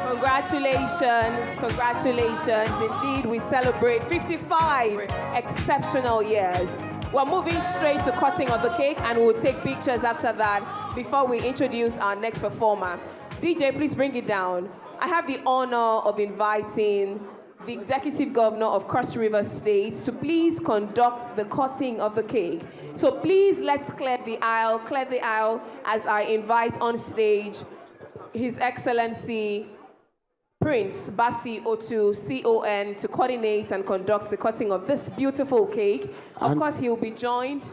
B: Congratulations, congratulations. Indeed, we celebrate 55 exceptional years. We're moving straight to cutting of the cake, and we'll take pictures after that before we introduce our next performer. DJ, please bring it down. I have the honor of inviting the Executive Governor of Cross River State to please conduct the cutting of the cake. So please, let's clear the aisle as I invite on stage His Excellency Prince Basi Otu, CON, to coordinate and conduct the cutting of this beautiful cake. Of course, he will be joined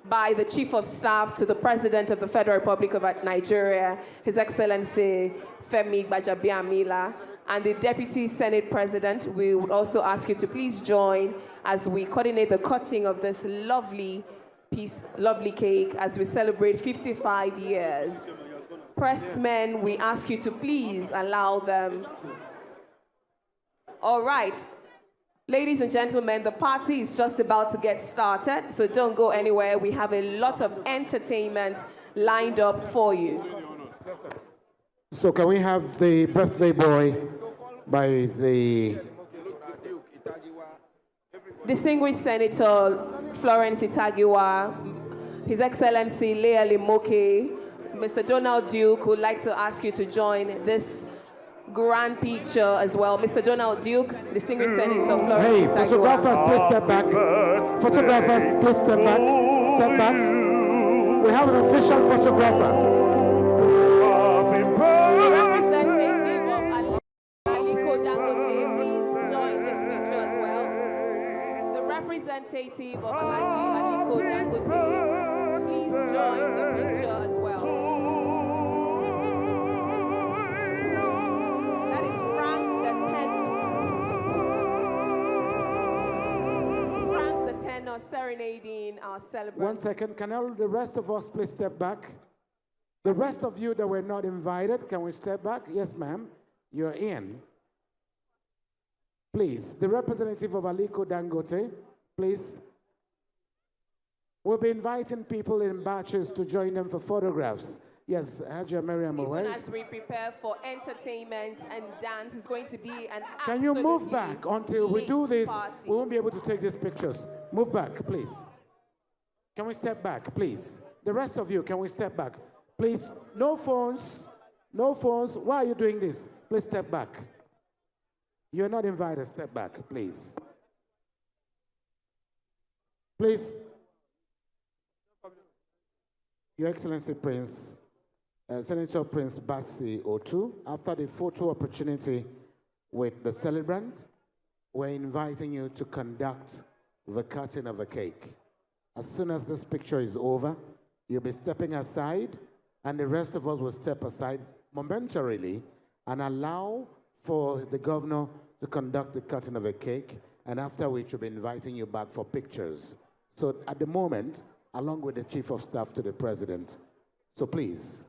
B: by the Chief of Staff to the President of the Federal Republic of Nigeria, His Excellency Femi Gbajabiamila, and the Deputy Senate President. We would also ask you to please join as we coordinate the cutting of this lovely cake as we celebrate 55 years. Pressmen, we ask you to please allow them. All right. Ladies and gentlemen, the party is just about to get started, so don't go anywhere. We have a lot of entertainment lined up for you.
E: So can we have the birthday boy by the
B: Distinguished Senator Florence Itagiwa, His Excellency Leah Limoke, Mr. Donald Duke would like to ask you to join this grand picture as well. Mr. Donald Duke, Distinguished Senator Florence
E: Hey,
B: Itagiwa.
E: photographers, please step back. Photographers, please step back. Step back. We have an official photographer.
B: The representative of Aliko Dangote, please join this picture as well. The representative of Aliko Dangote, please join the picture as well. That is Frank the tenor serenading our celebrant.
E: 1 second, can all the rest of us please step back? The rest of you that were not invited, can we step back? Yes, ma'am, you're in. Please, the representative of Aliko Dangote, please. We'll be inviting people in batches to join them for photographs. Yes, Haja Miriam,
B: Even as we prepare for entertainment and dance, it's going to be an
E: Can you move back until we do this?
B: party.
E: We won't be able to take these pictures. Move back, please. Can we step back, please? The rest of you, can we step back? Please, no phones, no phones. Why are you doing this? Please step back. You're not invited, step back, please. Please. Your Excellency Prince, Senator Prince Bassi Otu, after the photo opportunity with the celebrant, we're inviting you to conduct the cutting of a cake. As soon as this picture is over, you'll be stepping aside, and the rest of us will step aside momentarily and allow for the governor to conduct the cutting of a cake, and after which we'll be inviting you back for pictures. So at the moment, along with the Chief of Staff to the President. So please,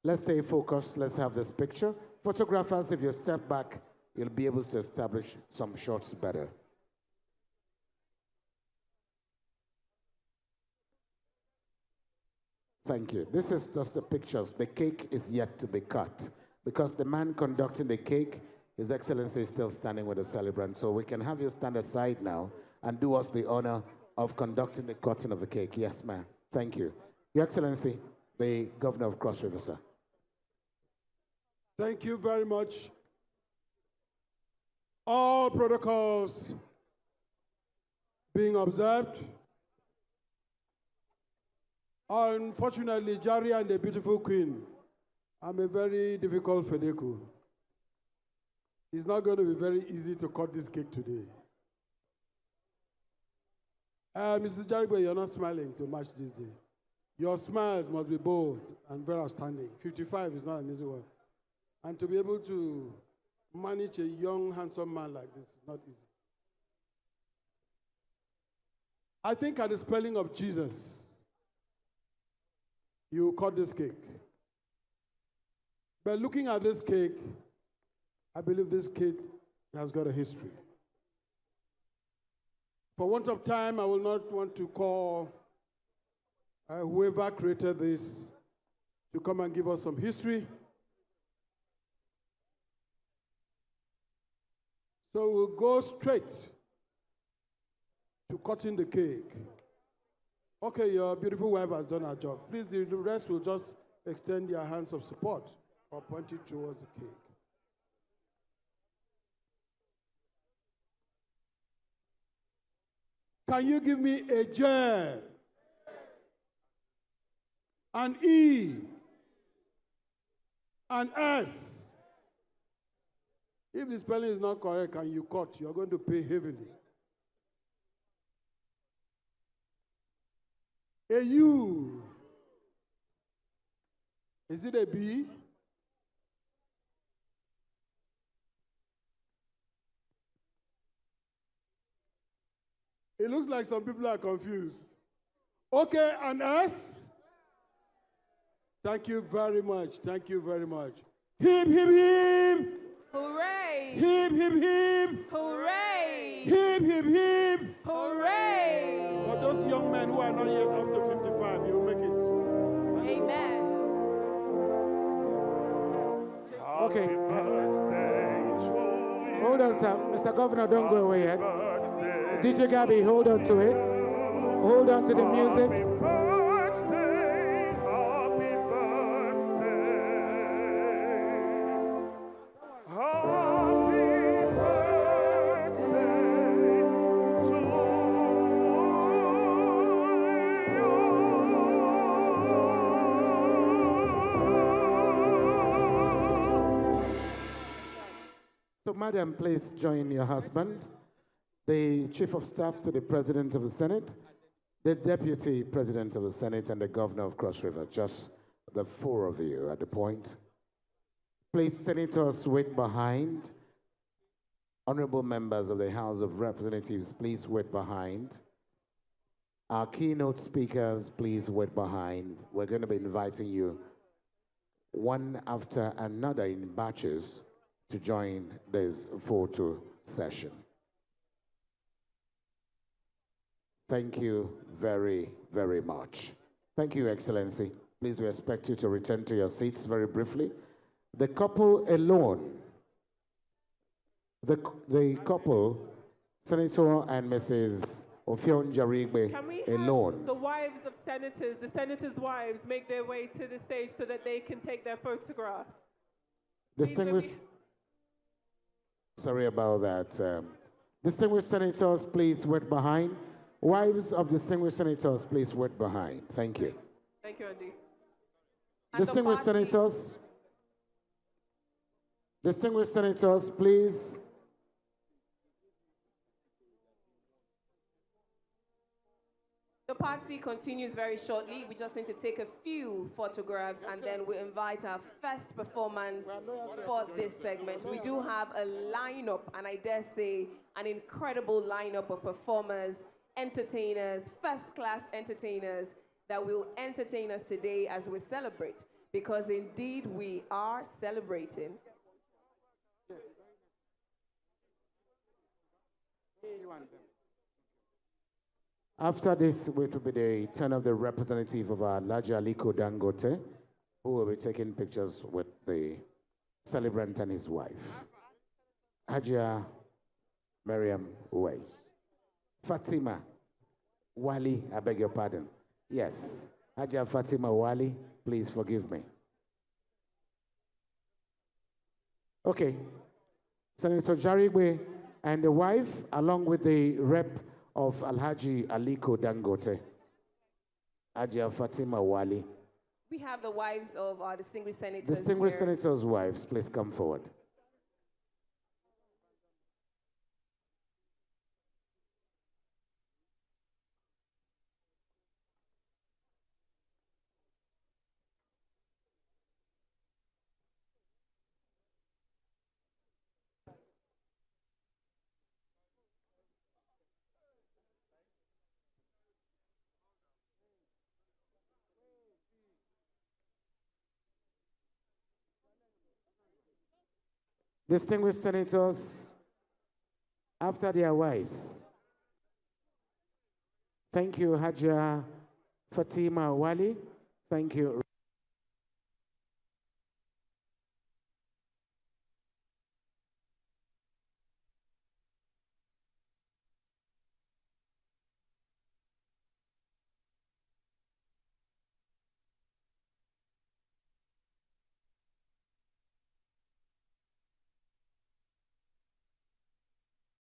E: let's stay focused. Let's have this picture. Photographers, if you step back, you'll be able to establish some shots better. Thank you. This is just the pictures. The cake is yet to be cut because the man conducting the cake, His Excellency, is still standing with the celebrant. So we can have you stand aside now and do us the honor of conducting the cutting of the cake. Yes, ma'am. Thank you. Your Excellency, the Governor of Cross River, sir.
S: Thank you very much. All protocols being observed. Unfortunately, Jari and the beautiful queen, I'm a very difficult Fedeko. It's not going to be very easy to cut this cake today. Mrs. Jarigbe, you're not smiling to match this day. Your smiles must be bold and very outstanding. 55 is not an easy one. And to be able to manage a young, handsome man like this is not easy. I think at the spelling of Jesus, you cut this cake. But looking at this cake, I believe this cake has got a history. For want of time, I will not want to call whoever created this to come and give us some history. So we'll go straight to cutting the cake. Okay, your beautiful wife has done her job. Please, the rest will just extend their hands of support or point it towards the cake. Can you give me a J, an E, an S? If the spelling is not correct and you cut, you're going to pay heavily. A U. Is it a B? It looks like some people are confused. Okay, and S? Thank you very much. Thank you very much. Hip, hip, hip.
B: Hooray!
S: Hip, hip, hip.
B: Hooray!
S: Hip, hip, hip.
B: Hooray!
S: For those young men who are not yet up to 55, you'll make it.
B: Amen.
H: Okay. Hold on, sir. Mr. Governor, don't go away yet. DJ Gabby, hold on to it. Hold on to the music. So, madam, please join your husband, the Chief of Staff to the President of the Senate, the Deputy President of the Senate, and the Governor of Cross River. Just the four of you at the point. Please, Senators, wait behind. Honorable members of the House of Representatives, please wait behind. Our keynote speakers, please wait behind. We're going to be inviting you one after another in batches to join this photo session. Thank you very, very much. Thank you, Excellency. Please, we expect you to return to your seats very briefly. The couple alone, the couple, Senator and Mrs. Ofion Jarigbe
C: Can we
H: alone.
C: have the wives of senators, the senators' wives, make their way to the stage so that they can take their photograph?
H: Distinguished, sorry about that. Distinguished senators, please wait behind. Wives of distinguished senators, please wait behind. Thank you.
C: Thank you, Andy.
H: Distinguished senators, please.
B: The party continues very shortly. We just need to take a few photographs and then we invite our first performance for this segment. We do have a lineup, and I dare say an incredible lineup of performers, entertainers, first-class entertainers that will entertain us today as we celebrate, because indeed we are celebrating.
H: After this, it will be the turn of the representative of our Alhaji Aliko Dangote, who will be taking pictures with the celebrant and his wife. Hajia Mariam Uwais. Fatima Wali, I beg your pardon. Yes, Hajia Fatima Wali, please forgive me. Okay, Senator Jarigbe and the wife, along with the rep of Alhaji Aliko Dangote, Hajia Fatima Wali.
B: We have the wives of our distinguished senators.
H: Distinguished
B: here.
H: senators' wives, please come forward. Distinguished senators, after their wives. Thank you, Hajia Fatima Wali. Thank you.